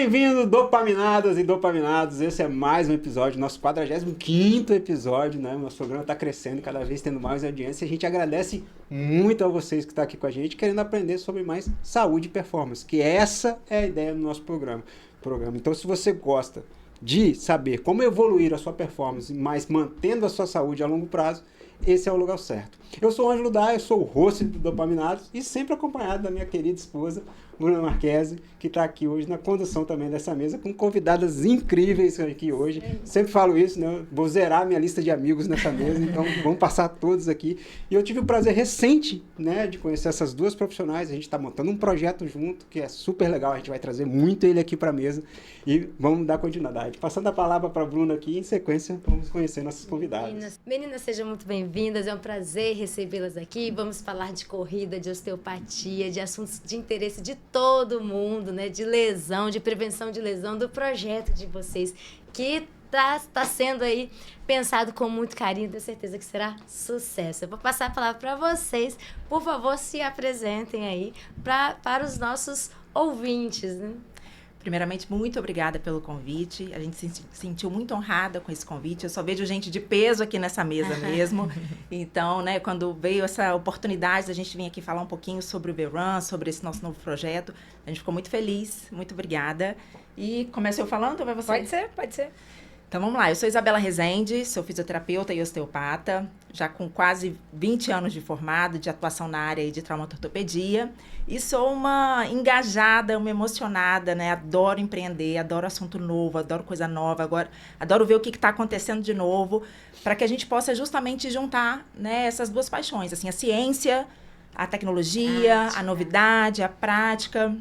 Bem-vindo, dopaminadas e dopaminados. Esse é mais um episódio, nosso 45º episódio, né? Nosso programa está crescendo, cada vez tendo mais audiência. A gente agradece muito a vocês que estão aqui com a gente, querendo aprender sobre mais saúde e performance, que essa é a ideia do nosso programa. Então, se você gosta de saber como evoluir a sua performance, mas mantendo a sua saúde a longo prazo, esse é o lugar certo. Eu sou o Ângelo Dá, eu sou o host do Dopaminados e sempre acompanhado da minha querida esposa, Bruna Marquese, que está aqui hoje na condução também dessa mesa, com convidadas incríveis aqui hoje. Sempre falo isso, né? Vou zerar minha lista de amigos nessa mesa, então vamos passar todos aqui. E eu tive o prazer recente, né, de conhecer essas duas profissionais. A gente está montando um projeto junto, que é super legal. A gente vai trazer muito ele aqui para a mesa e vamos dar continuidade. Passando a palavra para a Bruna aqui, em sequência, vamos conhecer nossas convidadas. Meninas, sejam muito bem-vindas. É um prazer recebê-las aqui. Vamos falar de corrida, de osteopatia, de assuntos de interesse de todo mundo, né? De lesão, de prevenção de lesão, do projeto de vocês, que está sendo aí pensado com muito carinho. Tenho certeza que será sucesso. Eu vou passar a palavra para vocês. Por favor, se apresentem aí para os nossos ouvintes, né? Primeiramente, muito obrigada pelo convite. A gente se sentiu muito honrada com esse convite. Eu só vejo gente de peso aqui nessa mesa mesmo. Então, né, quando veio essa oportunidade da gente vir aqui falar um pouquinho sobre o V-Run, sobre esse nosso novo projeto, a gente ficou muito feliz. Muito obrigada. E começo eu falando ou vai você? Pode ser. Então, vamos lá. Eu sou Isabela Rezende, sou fisioterapeuta e osteopata, já com quase 20 anos de formado, de atuação na área de traumatortopedia. E sou uma engajada, uma emocionada, né? Adoro empreender, adoro assunto novo, adoro coisa nova, agora adoro ver o que está acontecendo de novo, para que a gente possa justamente juntar, né, essas duas paixões, assim, a ciência, a tecnologia, a novidade, a prática.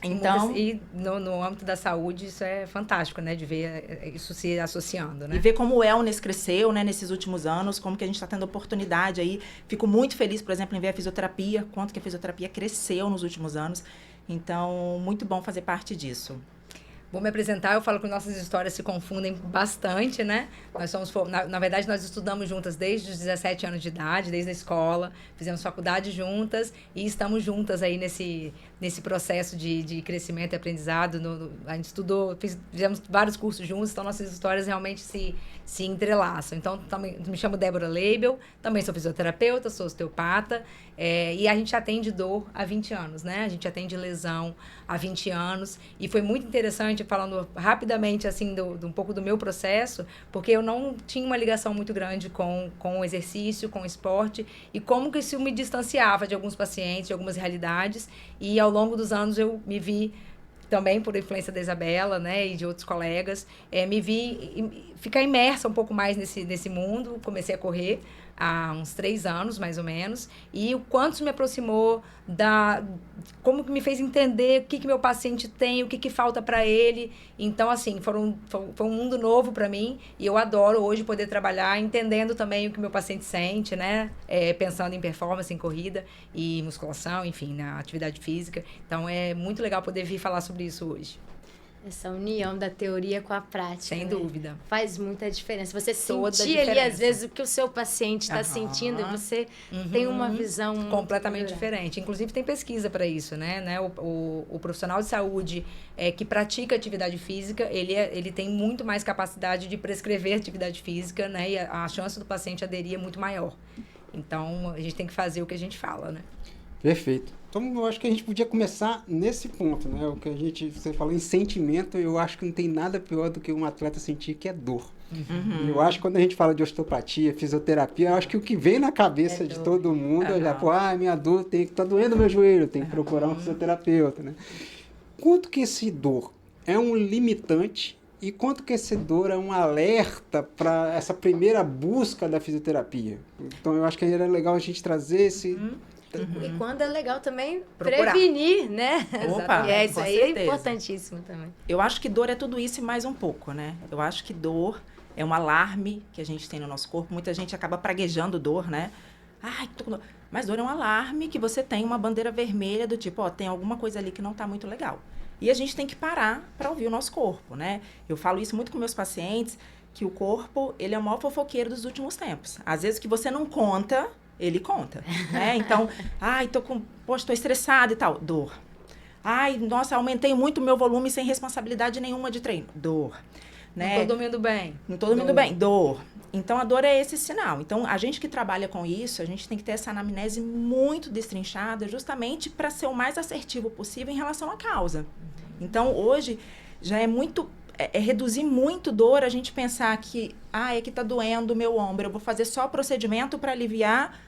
Então, e no âmbito da saúde, isso é fantástico, né? De ver isso se associando, né? E ver como o wellness cresceu, né, nesses últimos anos, como que a gente está tendo oportunidade aí. Fico muito feliz, por exemplo, em ver a fisioterapia, quanto que a fisioterapia cresceu nos últimos anos. Então, muito bom fazer parte disso. Vou me apresentar, eu falo que nossas histórias se confundem bastante, né? Nós somos, na verdade, nós estudamos juntas desde os 17 anos de idade, desde a escola, fizemos faculdade juntas e estamos juntas aí nesse processo de crescimento e aprendizado. A gente estudou, fizemos vários cursos juntos, então nossas histórias realmente se entrelaçam. Então, também, me chamo Débora Leibel, também sou fisioterapeuta, sou osteopata, e a gente atende dor há 20 anos, né? A gente atende lesão há 20 anos, e foi muito interessante, falando rapidamente, assim, um pouco do meu processo, porque eu não tinha uma ligação muito grande com o exercício, com o esporte, e como que isso me distanciava de alguns pacientes, de algumas realidades, e ao longo dos anos eu me vi, também por influência da Isabela, né, e de outros colegas, me vi ficar imersa um pouco mais nesse mundo. Comecei a correr há uns 3 anos, mais ou menos, e o quanto isso me aproximou como que me fez entender o que meu paciente tem, o que falta para ele. Então, assim, foi um mundo novo para mim, e eu adoro hoje poder trabalhar entendendo também o que meu paciente sente, né, pensando em performance, em corrida e musculação, enfim, na atividade física. Então, é muito legal poder vir falar sobre isso hoje. Essa união da teoria com a prática. Sem dúvida. Faz muita diferença. Você Toda sentir ali, às vezes, o que o seu paciente está sentindo, e você tem uma visão completamente diferente. Inclusive, tem pesquisa para isso, né? O profissional de saúde que pratica atividade física, ele tem muito mais capacidade de prescrever atividade física, né? E a chance do paciente aderir é muito maior. Então, a gente tem que fazer o que a gente fala, né? Perfeito. Então, eu acho que a gente podia começar nesse ponto, né? O que você falou em sentimento, eu acho que não tem nada pior do que um atleta sentir que é dor. Eu acho que quando a gente fala de osteopatia, fisioterapia, eu acho que o que vem na cabeça de todo mundo é já, minha dor, tá doendo meu joelho, tem que procurar um fisioterapeuta, né? Quanto que esse dor é um limitante e quanto que esse dor é um alerta para essa primeira busca da fisioterapia? Então, eu acho que era legal a gente trazer esse... E quando é legal também procurar. Prevenir, né? Opa, Isso aí é importantíssimo também. Eu acho que dor é tudo isso e mais um pouco, né? Eu acho que dor é um alarme que a gente tem no nosso corpo. Muita gente acaba praguejando dor, né? Ai, tô com dor. Mas dor é um alarme que você tem uma bandeira vermelha do tipo, tem alguma coisa ali que não tá muito legal. E a gente tem que parar para ouvir o nosso corpo, né? Eu falo isso muito com meus pacientes, que o corpo, ele é o maior fofoqueiro dos últimos tempos. Às vezes que você não conta, ele conta, né? Então, tô estressada e tal, dor. Ai, nossa, aumentei muito o meu volume sem responsabilidade nenhuma de treino. Dor. Né? Não tô dormindo bem. Não tô dormindo bem. Dor. Então, a dor é esse sinal. Então, a gente que trabalha com isso, a gente tem que ter essa anamnese muito destrinchada, justamente para ser o mais assertivo possível em relação à causa. Então, hoje, já é muito... É reduzir muito dor a gente pensar que, é que tá doendo o meu ombro, eu vou fazer só procedimento para aliviar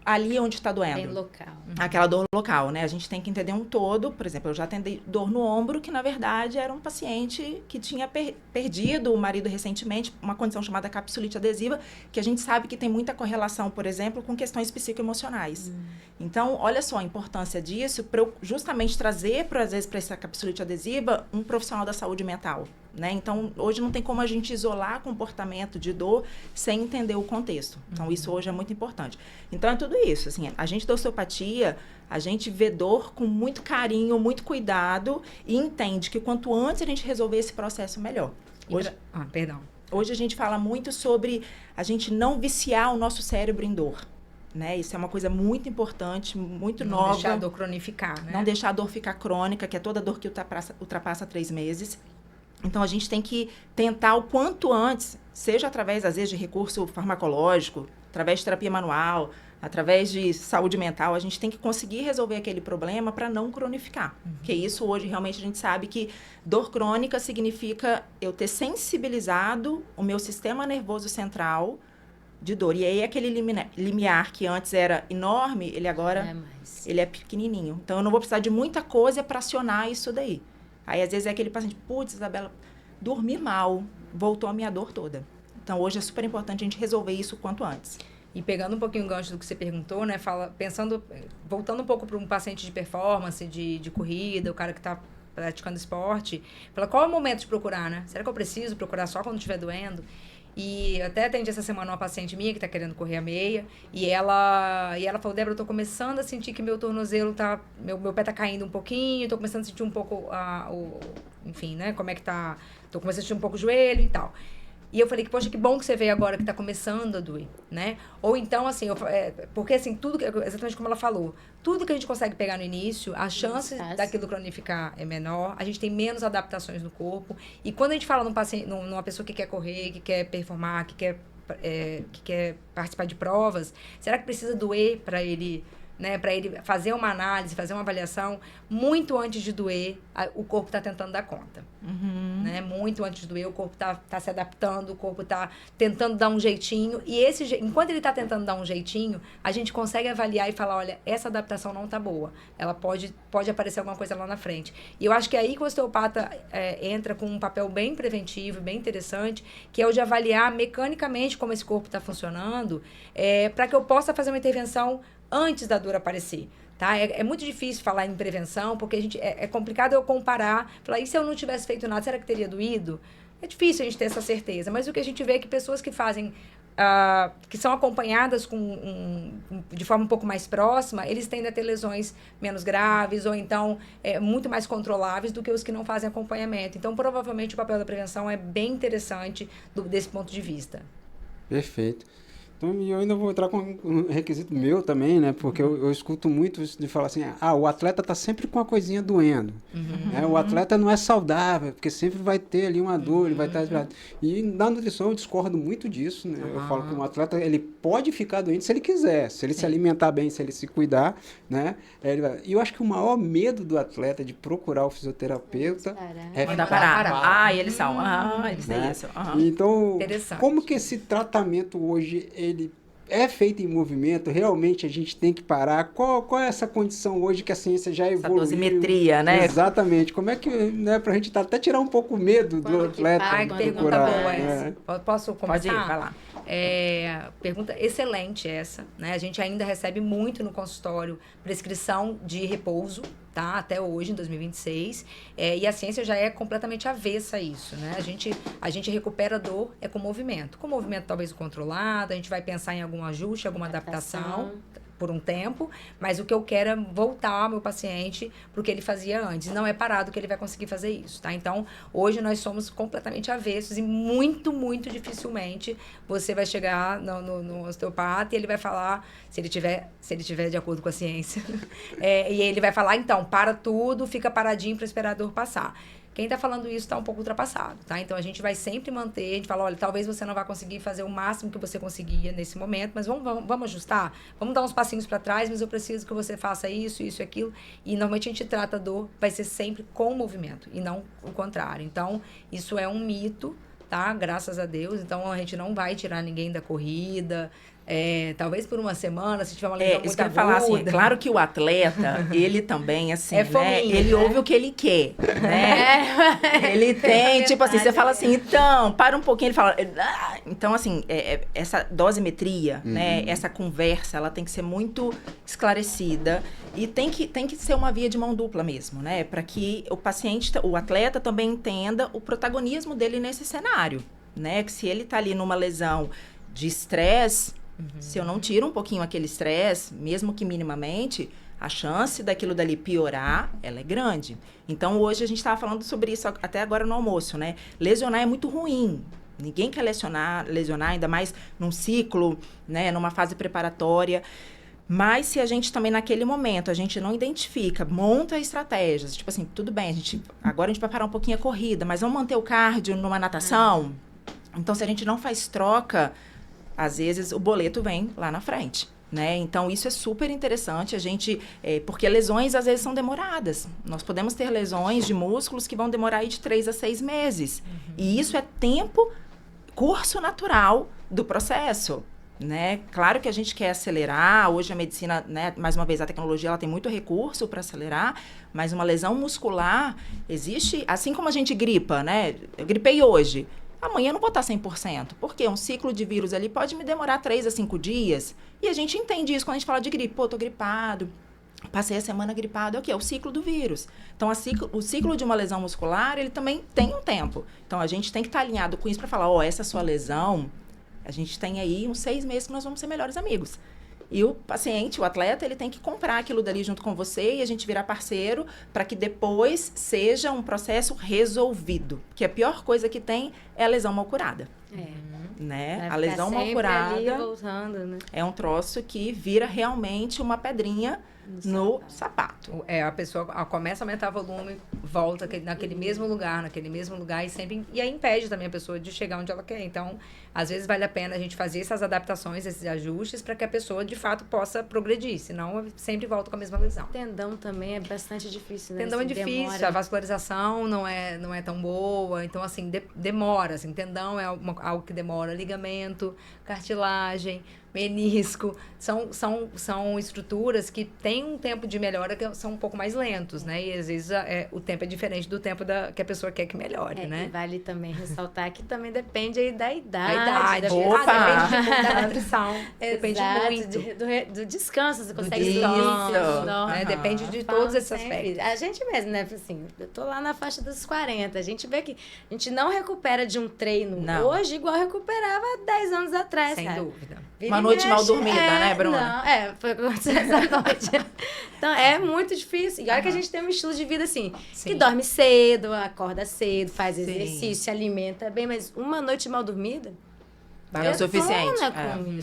ali onde está doendo. Bem local. Aquela dor local, né? A gente tem que entender um todo. Por exemplo, eu já atendi dor no ombro, que na verdade era um paciente que tinha perdido o marido recentemente, uma condição chamada capsulite adesiva, que a gente sabe que tem muita correlação, por exemplo, com questões psicoemocionais. Então, olha só a importância disso para eu justamente trazer, às vezes, para essa capsulite adesiva, um profissional da saúde mental. Né? Então, hoje não tem como a gente isolar comportamento de dor sem entender o contexto. Então, isso hoje é muito importante. Então, é tudo isso. Assim, a gente da osteopatia, a gente vê dor com muito carinho, muito cuidado e entende que quanto antes a gente resolver esse processo, melhor. Hoje a gente fala muito sobre a gente não viciar o nosso cérebro em dor. Né? Isso é uma coisa muito importante, muito nova. Não deixar a dor cronificar, né? Não deixar a dor ficar crônica, que é toda dor que ultrapassa 3 meses. Então, a gente tem que tentar o quanto antes, seja através, às vezes, de recurso farmacológico, através de terapia manual, através de saúde mental, a gente tem que conseguir resolver aquele problema para não cronificar. Porque isso, hoje, realmente, a gente sabe que dor crônica significa eu ter sensibilizado o meu sistema nervoso central de dor. E aí, aquele limiar que antes era enorme, ele agora ele é pequenininho. Então, eu não vou precisar de muita coisa para acionar isso daí. Aí, às vezes, é aquele paciente, putz, Isabela, dormi mal, voltou a minha dor toda. Então, hoje é super importante a gente resolver isso o quanto antes. E pegando um pouquinho o gancho do que você perguntou, né, voltando um pouco para um paciente de performance, de corrida, o cara que está praticando esporte, fala, qual é o momento de procurar, né? Será que eu preciso procurar só quando estiver doendo? E até atendi essa semana uma paciente minha que está querendo correr a meia, e ela falou, Débora, eu estou começando a sentir que meu tornozelo tá, meu pé tá caindo um pouquinho, estou começando a sentir um pouco, enfim, né, como é que tá, estou começando a sentir um pouco o joelho e tal. E eu falei que, poxa, que bom que você veio agora que está começando a doer, né? Ou então, assim, porque assim, tudo, exatamente como ela falou, tudo que a gente consegue pegar no início, a chance daquilo cronificar é menor, a gente tem menos adaptações no corpo. E quando a gente fala num paciente, numa pessoa que quer correr, que quer performar, que quer participar de provas, será que precisa doer para ele, né, para ele fazer uma análise, fazer uma avaliação? Muito antes de doer, o corpo está tentando dar conta. Né? Muito antes de doer, o corpo tá se adaptando, o corpo está tentando dar um jeitinho. E enquanto ele está tentando dar um jeitinho, a gente consegue avaliar e falar, olha, essa adaptação não está boa. Ela pode aparecer alguma coisa lá na frente. E eu acho que é aí que o osteopata entra com um papel bem preventivo, bem interessante, que é o de avaliar mecanicamente como esse corpo está funcionando, para que eu possa fazer uma intervenção antes da dor aparecer, tá? É muito difícil falar em prevenção, porque é complicado eu comparar, falar, e se eu não tivesse feito nada, será que teria doído? É difícil a gente ter essa certeza, mas o que a gente vê é que pessoas que fazem, que são acompanhadas de forma um pouco mais próxima, eles tendem a ter lesões menos graves, ou então muito mais controláveis do que os que não fazem acompanhamento. Então, provavelmente, o papel da prevenção é bem interessante desse ponto de vista. Perfeito. Então, eu ainda vou entrar com um requisito meu também, né? Porque eu escuto muito isso de falar assim, o atleta tá sempre com uma coisinha doendo. Né? O atleta não é saudável, porque sempre vai ter ali uma dor, ele vai estar... E na nutrição eu discordo muito disso, né? Eu falo que um atleta, ele pode ficar doente se ele quiser, se ele se alimentar bem, se ele se cuidar, né? E eu acho que o maior medo do atleta de procurar o fisioterapeuta é ficar parar. Eles são. Eles têm isso. Então, como que esse tratamento hoje, ele é feito em movimento? Realmente a gente tem que parar? Qual é essa condição hoje que a ciência já evoluiu? Essa dosimetria, né? Exatamente. Como é que, né, pra gente até tirar um pouco o medo do atleta? Pergunta boa essa. Posso começar? Pode ir, vai lá. Pergunta excelente essa, né? A gente ainda recebe muito no consultório prescrição de repouso, tá? Até hoje, em 2026. E a ciência já é completamente avessa a isso, né? A gente recupera a dor com movimento. Com movimento talvez controlado, a gente vai pensar em algum ajuste, alguma adaptação. por um tempo, mas o que eu quero é voltar meu paciente para o que ele fazia antes. Não é parado que ele vai conseguir fazer isso, tá? Então, hoje nós somos completamente avessos e muito, muito dificilmente você vai chegar no osteopata e ele vai falar, se ele tiver de acordo com a ciência, e ele vai falar, então, para tudo, fica paradinho para esperar a dor passar. Quem está falando isso está um pouco ultrapassado, tá? Então, a gente vai sempre manter, a gente fala, olha, talvez você não vá conseguir fazer o máximo que você conseguia nesse momento, mas vamos ajustar? Vamos dar uns passinhos para trás, mas eu preciso que você faça isso, isso e aquilo. E, normalmente, a gente trata a dor, vai ser sempre com movimento, e não o contrário. Então, isso é um mito, tá? Graças a Deus. Então, a gente não vai tirar ninguém da corrida. Talvez por uma semana, se tiver uma lesão muito aguda. Falar assim, claro que o atleta, ele também, assim, né? Ele ouve o que ele quer, né? Ele tem, tipo assim, você fala assim, então, para um pouquinho, ele fala... Então, assim, essa dosimetria, né? Essa conversa, ela tem que ser muito esclarecida e tem que ser uma via de mão dupla mesmo, né? Para que o paciente, o atleta também entenda o protagonismo dele nesse cenário, né? Que se ele tá ali numa lesão de estresse, se eu não tiro um pouquinho aquele estresse, mesmo que minimamente, a chance daquilo dali piorar, ela é grande. Então, hoje a gente estava falando sobre isso até agora no almoço, né? Lesionar é muito ruim. Ninguém quer lesionar, ainda mais num ciclo, né? Numa fase preparatória. Mas se a gente também, naquele momento, a gente não identifica, monta estratégias. Tipo assim, tudo bem, agora a gente vai parar um pouquinho a corrida, mas vamos manter o cardio numa natação? Então, se a gente não faz troca... Às vezes, o boleto vem lá na frente, né? Então, isso é super interessante, porque lesões, às vezes, são demoradas. Nós podemos ter lesões de músculos que vão demorar aí de 3 a 6 meses. E isso é curso natural do processo, né? Claro que a gente quer acelerar. Hoje, a medicina, né? Mais uma vez, a tecnologia, ela tem muito recurso para acelerar, mas uma lesão muscular existe, assim como a gente gripa, né? Eu gripei hoje. Amanhã eu não vou estar 100%, porque um ciclo de vírus ali pode me demorar 3 a 5 dias. E a gente entende isso quando a gente fala de gripe. Pô, tô gripado, passei a semana gripado. É o quê? É o ciclo do vírus. Então, o ciclo de uma lesão muscular, ele também tem um tempo. Então, a gente tem que estar alinhado com isso para falar, essa sua lesão, a gente tem aí uns 6 meses que nós vamos ser melhores amigos. E o paciente, o atleta, ele tem que comprar aquilo dali junto com você e a gente virar parceiro para que depois seja um processo resolvido. Porque a pior coisa que tem é a lesão mal curada. Né? A lesão mal curada voltando, né? É um troço que vira realmente uma pedrinha no sapato. A pessoa começa a aumentar volume, volta naquele mesmo lugar e aí impede também a pessoa de chegar onde ela quer. Então, às vezes vale a pena a gente fazer essas adaptações, esses ajustes, para que a pessoa, de fato, possa progredir. Senão, sempre volta com a mesma lesão. Tendão também é bastante difícil, né? Tendão é difícil, demora. A vascularização não é tão boa. Então, assim, demora. Assim, tendão é algo que demora. Ligamento, cartilagem, menisco, são estruturas que têm um tempo de melhora que são um pouco mais lentos, né? E às vezes o tempo é diferente do tempo que a pessoa quer que melhore, né? E vale também ressaltar que também depende aí da idade. Depende da nutrição. Depende muito. Do descanso, você consegue descanso. Depende de todos esses aspectos. A gente mesmo, né? Assim, eu tô lá na faixa dos 40. A gente vê que a gente não recupera de um treino hoje igual recuperava 10 anos atrás. Sem dúvida. Uma noite mal dormida, né, Bruna? Não, foi o que aconteceu essa noite. Então, é muito difícil. E olha que a gente tem um estilo de vida assim, que dorme cedo, acorda cedo, faz exercício, se alimenta bem, mas uma noite mal dormida... É o suficiente.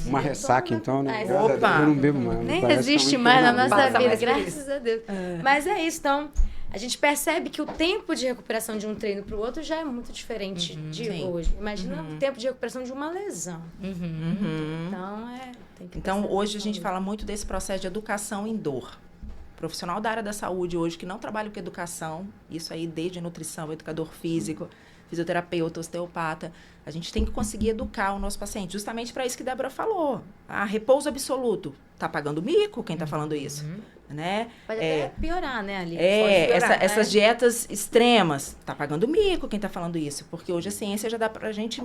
Uma ressaca, então, né? Opa! Eu não bebo mais. Nem existe mais na nossa vida, graças a Deus. Mas é isso, então... A gente percebe que o tempo de recuperação de um treino para o outro já é muito diferente de hoje. Imagina o tempo de recuperação de uma lesão. Então, tem que hoje a gente fala muito desse processo de educação em dor. Profissional da área da saúde hoje que não trabalha com educação, isso aí desde nutrição, educador físico, fisioterapeuta, osteopata, a gente tem que conseguir educar o nosso paciente, justamente para isso que a Débora falou. Repouso absoluto. Tá pagando mico quem tá falando isso, né? Pode até piorar, né, ali? Essas dietas extremas, tá pagando mico quem tá falando isso, porque hoje a ciência já dá pra gente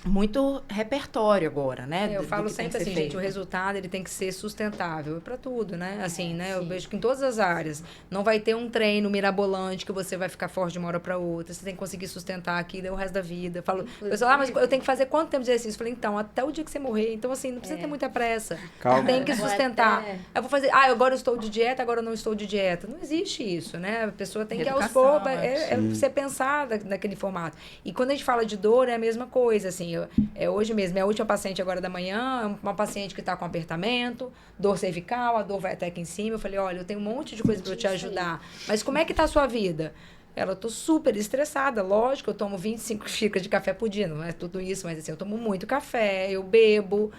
muito repertório agora, né? Eu do falo que tem sempre que ser assim, gente, feito. o resultado ele tem que ser sustentável para tudo, né? Assim, né? Eu vejo que em todas as áreas não vai ter um treino mirabolante que você vai ficar forte de uma hora para outra. Você tem que conseguir sustentar aquilo o resto da vida. Eu falo, o pessoal, mas eu tenho que fazer quanto tempo de exercício? Eu falei, então, até o dia que você morrer. Então, assim, não precisa ter muita pressa. Calma. Tem que Vou sustentar. até- Eu vou fazer, agora eu estou de dieta, agora eu não estou de dieta. Não existe isso, né? A pessoa tem que aos Reeducação, poucos ser pensada naquele formato. E quando a gente fala de dor, é a mesma coisa, assim. Hoje mesmo, minha última paciente agora da manhã, é uma paciente que está com apertamento, dor cervical, a dor vai até aqui em cima. Eu falei, olha, eu tenho um monte de coisa para eu te ajudar. Mas como é que tá a sua vida? Ela, eu tô super estressada, lógico, eu tomo 25 xícaras de café por dia, não é tudo isso, mas assim, eu tomo muito café, eu bebo,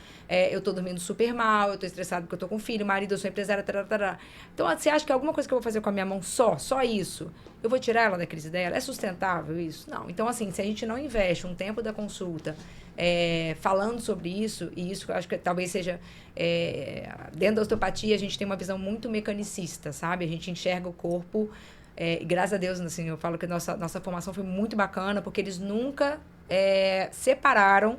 eu tô dormindo super mal, eu tô estressada porque eu tô com filho, marido, eu sou empresária, tarará. Então, você acha que alguma coisa que eu vou fazer com a minha mão só isso, eu vou tirar ela da crise dela? É sustentável isso? Não. Então, assim, se a gente não investe um tempo da consulta falando sobre isso, e isso eu acho que talvez seja... dentro da osteopatia, a gente tem uma visão muito mecanicista, sabe? A gente enxerga o corpo... e graças a Deus, assim, eu falo que nossa formação foi muito bacana, porque eles nunca separaram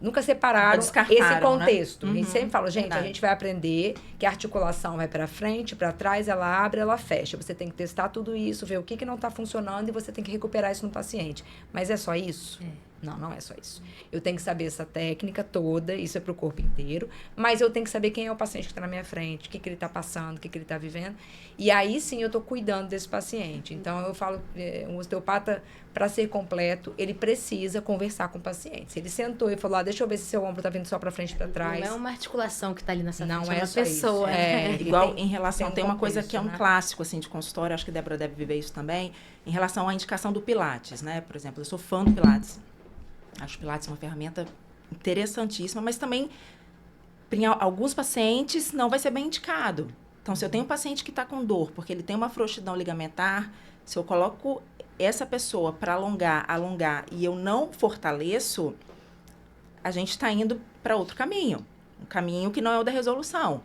esse contexto. Né? A gente sempre fala, gente, Verdade. a gente vai aprender que a articulação vai para frente, para trás, ela abre, ela fecha. Você tem que testar tudo isso, ver o que não está funcionando e você tem que recuperar isso no paciente. Mas é só isso? Não, não é só isso. Eu tenho que saber essa técnica toda, isso é para o corpo inteiro, mas eu tenho que saber quem é o paciente que está na minha frente, o que ele está passando, o que ele está vivendo. E aí sim eu estou cuidando desse paciente. Então eu falo, um osteopata, para ser completo, ele precisa conversar com o paciente. Se ele sentou e falou, deixa eu ver se seu ombro está vindo só para frente e para trás. Não é uma articulação que está ali nessa Não frente, é uma só pessoa. isso. né? Igual em relação, tem tem um uma coisa contexto, que é um né? clássico, assim, de consultório, acho que a Débora deve viver isso também, em relação à indicação do Pilates, né? Por exemplo, eu sou fã do Pilates. Acho o Pilates uma ferramenta interessantíssima, mas também, para alguns pacientes, não vai ser bem indicado. Então, se eu tenho um paciente que está com dor, porque ele tem uma frouxidão ligamentar, se eu coloco essa pessoa para alongar, e eu não fortaleço, a gente está indo para outro caminho. Um caminho que não é o da resolução.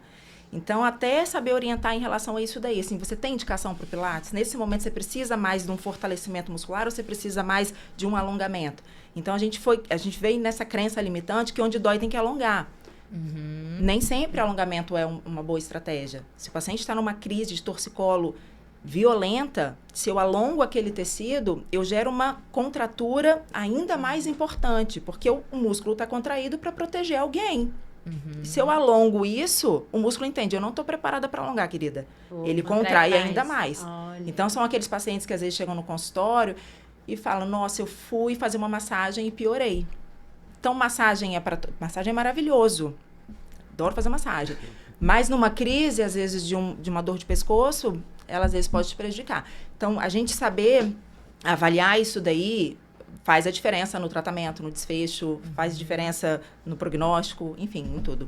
Então, até saber orientar em relação a isso daí. Assim, você tem indicação para o Pilates? Nesse momento, você precisa mais de um fortalecimento muscular ou você precisa mais de um alongamento? Então, a gente veio nessa crença limitante que onde dói tem que alongar. Nem sempre alongamento é uma boa estratégia. Se o paciente está numa crise de torcicolo violenta, se eu alongo aquele tecido, eu gero uma contratura ainda mais importante, porque o músculo está contraído para proteger alguém. Se eu alongo isso, o músculo entende, eu não estou preparada para alongar, querida. Ele contrai ainda mais. Olha. Então, são aqueles pacientes que às vezes chegam no consultório e falam, nossa, eu fui fazer uma massagem e piorei. Então, massagem é maravilhoso. Adoro fazer massagem. Mas numa crise, às vezes, de uma dor de pescoço, ela às vezes pode te prejudicar. Então, a gente saber avaliar isso daí faz a diferença no tratamento, no desfecho, faz diferença no prognóstico, enfim, em tudo.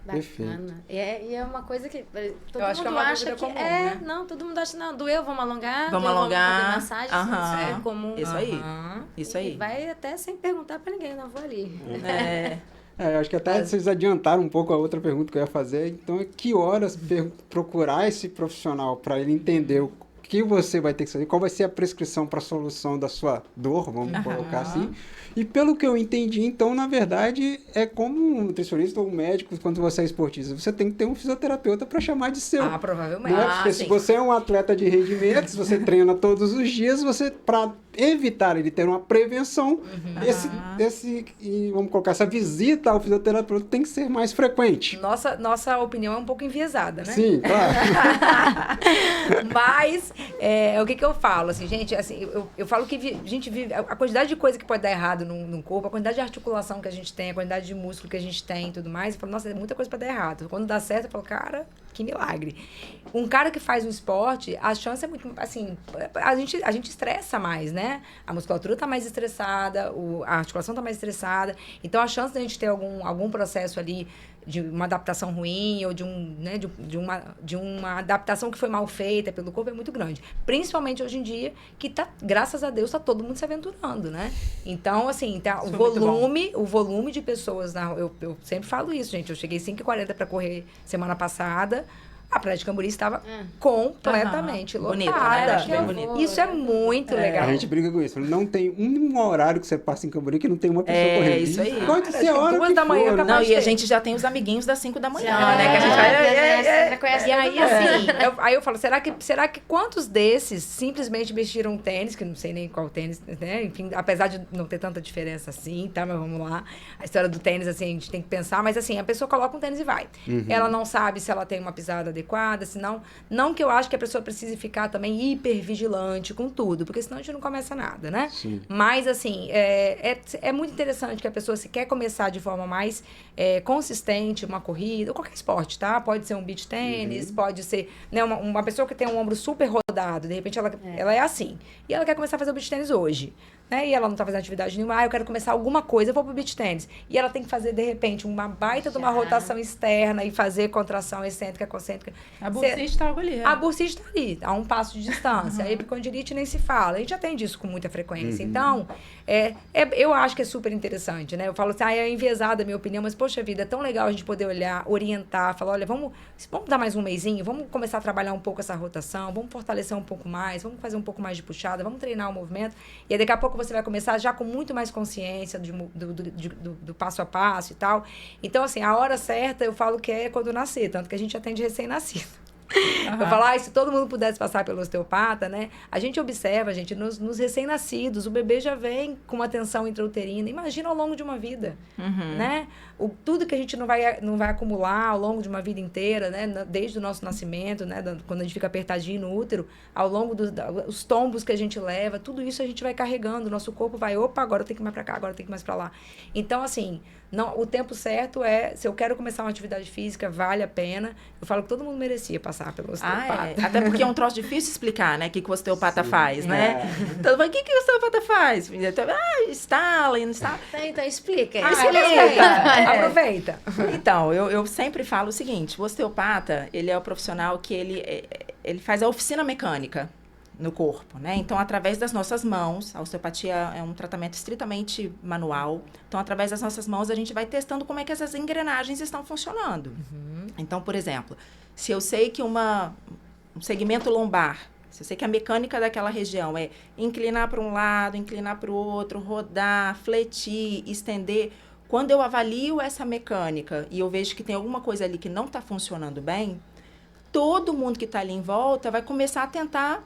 Bacana. E é uma coisa que todo Eu acho que é mundo uma acha dúvida que comum, né? não, todo mundo acha, não, doeu, vamos alongar, Vamos doeu, alongar. vamos fazer massagem, Aham. isso é comum. Isso aí. Aham. Isso E aí. vai até sem perguntar pra ninguém, não vou ali. Acho que até vocês adiantaram um pouco a outra pergunta que eu ia fazer. Então, que horas procurar esse profissional para ele entender o que você vai ter que fazer, qual vai ser a prescrição para a solução da sua dor, vamos colocar assim. E pelo que eu entendi, então, na verdade, é como um nutricionista ou um médico, quando você é esportista, você tem que ter um fisioterapeuta para chamar de seu. Provavelmente. Né? Porque se sim. você é um atleta de rendimentos, você treina todos os dias, para evitar ele ter uma prevenção, e vamos colocar, essa visita ao fisioterapeuta tem que ser mais frequente. Nossa opinião é um pouco enviesada, né? Sim, claro. Mas, o que eu falo, assim, gente, assim, eu falo que a gente vive, a quantidade de coisa que pode dar errado no corpo, a quantidade de articulação que a gente tem, a quantidade de músculo que a gente tem e tudo mais, eu falo, nossa, é muita coisa pra dar errado. Quando dá certo, eu falo, cara, que milagre. Um cara que faz um esporte, a chance é muito, assim, a gente estressa mais, né? A musculatura tá mais estressada, a articulação tá mais estressada, então a chance da gente ter algum processo ali de uma adaptação ruim ou de uma adaptação que foi mal feita pelo corpo é muito grande. Principalmente hoje em dia, que tá, graças a Deus, tá todo mundo se aventurando, né? Então, assim, tá, o volume de pessoas eu sempre falo isso, gente. Eu cheguei 5h40 para correr semana passada. A Praia de Camburi estava completamente lotada. Bonito, né? Acho bem bonito. Isso é muito legal. A gente briga com isso. Não tem um horário que você passa em Camburi que não tem uma pessoa correndo. Isso aí. Pode ser a hora duas que da manhã, for, né? Não, e a ter. gente já tem os amiguinhos das 5 da manhã, Já, né? Que a gente vai... já conhece E aí, todo mundo. assim, aí eu falo, será que quantos desses simplesmente vestiram tênis, que não sei nem qual tênis, né? Enfim, apesar de não ter tanta diferença assim, tá? Mas vamos lá. A história do tênis, assim, a gente tem que pensar, mas assim, a pessoa coloca um tênis e vai. Ela não sabe se ela tem uma pisada adequada, senão... Não que eu acho que a pessoa precise ficar também hipervigilante com tudo, porque senão a gente não começa nada, né? Sim. Mas, assim, é muito interessante que a pessoa, se quer começar de forma mais consistente, uma corrida, ou qualquer esporte, tá? Pode ser um beach tênis, pode ser, né, uma pessoa que tem um ombro super rodado, de repente ela é assim, e ela quer começar a fazer o beach tênis hoje, né? E ela não tá fazendo atividade nenhuma, eu quero começar alguma coisa, eu vou pro beach tênis. E ela tem que fazer, de repente, uma baita de uma rotação externa e fazer contração excêntrica, concêntrica. A bursite está ali. A bursite está ali, a um passo de distância. A epicondilite nem se fala. A gente atende isso com muita frequência. Então, eu acho que é super interessante, né? Eu falo assim, é enviesada a minha opinião, mas, poxa vida, é tão legal a gente poder olhar, orientar, falar, olha, vamos dar mais um mesinho, vamos começar a trabalhar um pouco essa rotação, vamos fortalecer um pouco mais, vamos fazer um pouco mais de puxada, vamos treinar o movimento. E aí, daqui a pouco você vai começar já com muito mais consciência do passo a passo e tal. Então, assim, a hora certa, eu falo que é quando nascer, tanto que a gente atende recém-nascido. Eu falo, se todo mundo pudesse passar pelo osteopata, né? A gente observa, gente, nos recém-nascidos, o bebê já vem com uma tensão intrauterina. Imagina ao longo de uma vida, né? Tudo que a gente não vai acumular ao longo de uma vida inteira, né? Desde o nosso nascimento, né? Quando a gente fica apertadinho no útero, ao longo dos tombos que a gente leva, tudo isso a gente vai carregando. O nosso corpo vai, opa, agora eu tenho que ir mais pra cá, agora eu tenho que ir mais pra lá. Então, assim, o tempo certo se eu quero começar uma atividade física, vale a pena. Eu falo que todo mundo merecia passar pelo osteopata. Até porque é um troço difícil explicar, né? O que o osteopata faz, né? Então, o que o osteopata faz? Instala e não instala. Então, explica. Aproveita. Então, eu sempre falo o seguinte, o osteopata, ele é o profissional que ele faz a oficina mecânica no corpo, né? Então, através das nossas mãos, a osteopatia é um tratamento estritamente manual. Então, através das nossas mãos, a gente vai testando como é que essas engrenagens estão funcionando. Então, por exemplo, se eu sei que um segmento lombar, se eu sei que a mecânica daquela região é inclinar para um lado, inclinar para o outro, rodar, fletir, estender, quando eu avalio essa mecânica e eu vejo que tem alguma coisa ali que não está funcionando bem, todo mundo que está ali em volta vai começar a tentar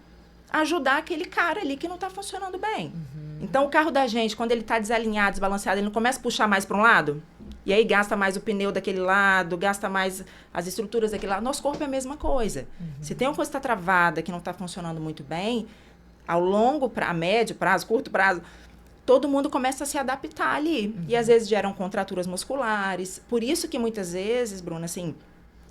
ajudar aquele cara ali que não está funcionando bem. Então, o carro da gente, quando ele está desalinhado, desbalanceado, ele não começa a puxar mais para um lado? E aí gasta mais o pneu daquele lado, gasta mais as estruturas daquele lado. Nosso corpo é a mesma coisa. Se tem uma coisa que está travada, que não está funcionando muito bem, a médio prazo, curto prazo, todo mundo começa a se adaptar ali. E às vezes geram contraturas musculares. Por isso que muitas vezes, Bruna, assim,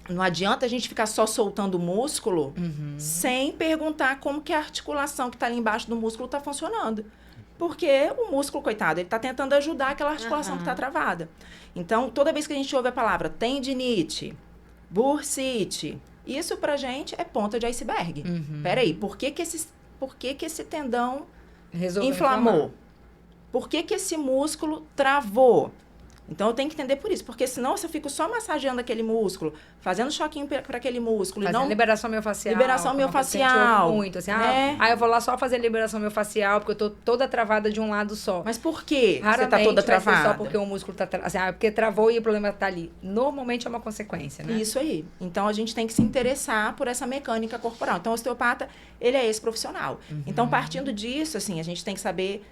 não adianta a gente ficar só soltando o músculo sem perguntar como que a articulação que está ali embaixo do músculo está funcionando. Porque o músculo, coitado, ele está tentando ajudar aquela articulação que está travada. Então, toda vez que a gente ouve a palavra tendinite, bursite, isso pra gente é ponta de iceberg. Peraí, por que esse tendão inflamou? Por que esse músculo travou? Então, eu tenho que entender por isso. Porque senão, se eu fico só massageando aquele músculo, fazendo choquinho para aquele músculo... Fazendo liberação miofascial. Liberação miofascial. Muito, assim. Né? Eu vou lá só fazer liberação miofascial, porque eu tô toda travada de um lado só. Mas por que Raramente você tá toda vai ser travada? só porque o músculo tá... Assim, porque travou e o problema tá ali. Normalmente é uma consequência, né? Isso aí. Então, a gente tem que se interessar por essa mecânica corporal. Então, o osteopata, ele é esse profissional. Então, partindo disso, assim, a gente tem que saber...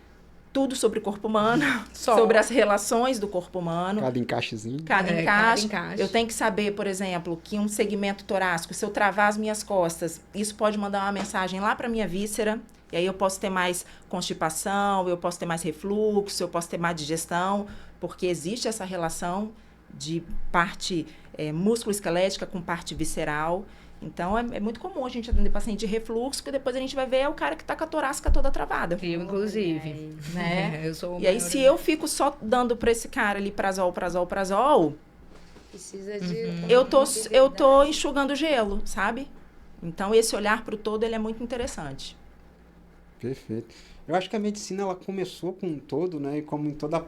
tudo sobre o corpo humano, sobre as relações do corpo humano. Cada encaixezinho. Cada encaixe. encaixe. Eu tenho que saber, por exemplo, que um segmento torácico, se eu travar as minhas costas, isso pode mandar uma mensagem lá para a minha víscera, e aí eu posso ter mais constipação, eu posso ter mais refluxo, eu posso ter mais digestão, porque existe essa relação de parte músculo-esquelética com parte visceral. Então, é muito comum a gente atender paciente de refluxo, que depois a gente vai ver o cara que está com a torácica toda travada. Eu, inclusive. Né? Eu sou e aí, se eu fico só dando para esse cara ali prazol, Precisa de... eu tô enxugando gelo, sabe? Então, esse olhar para o todo, ele é muito interessante. Perfeito. Eu acho que a medicina, ela começou com um todo, né? E como em toda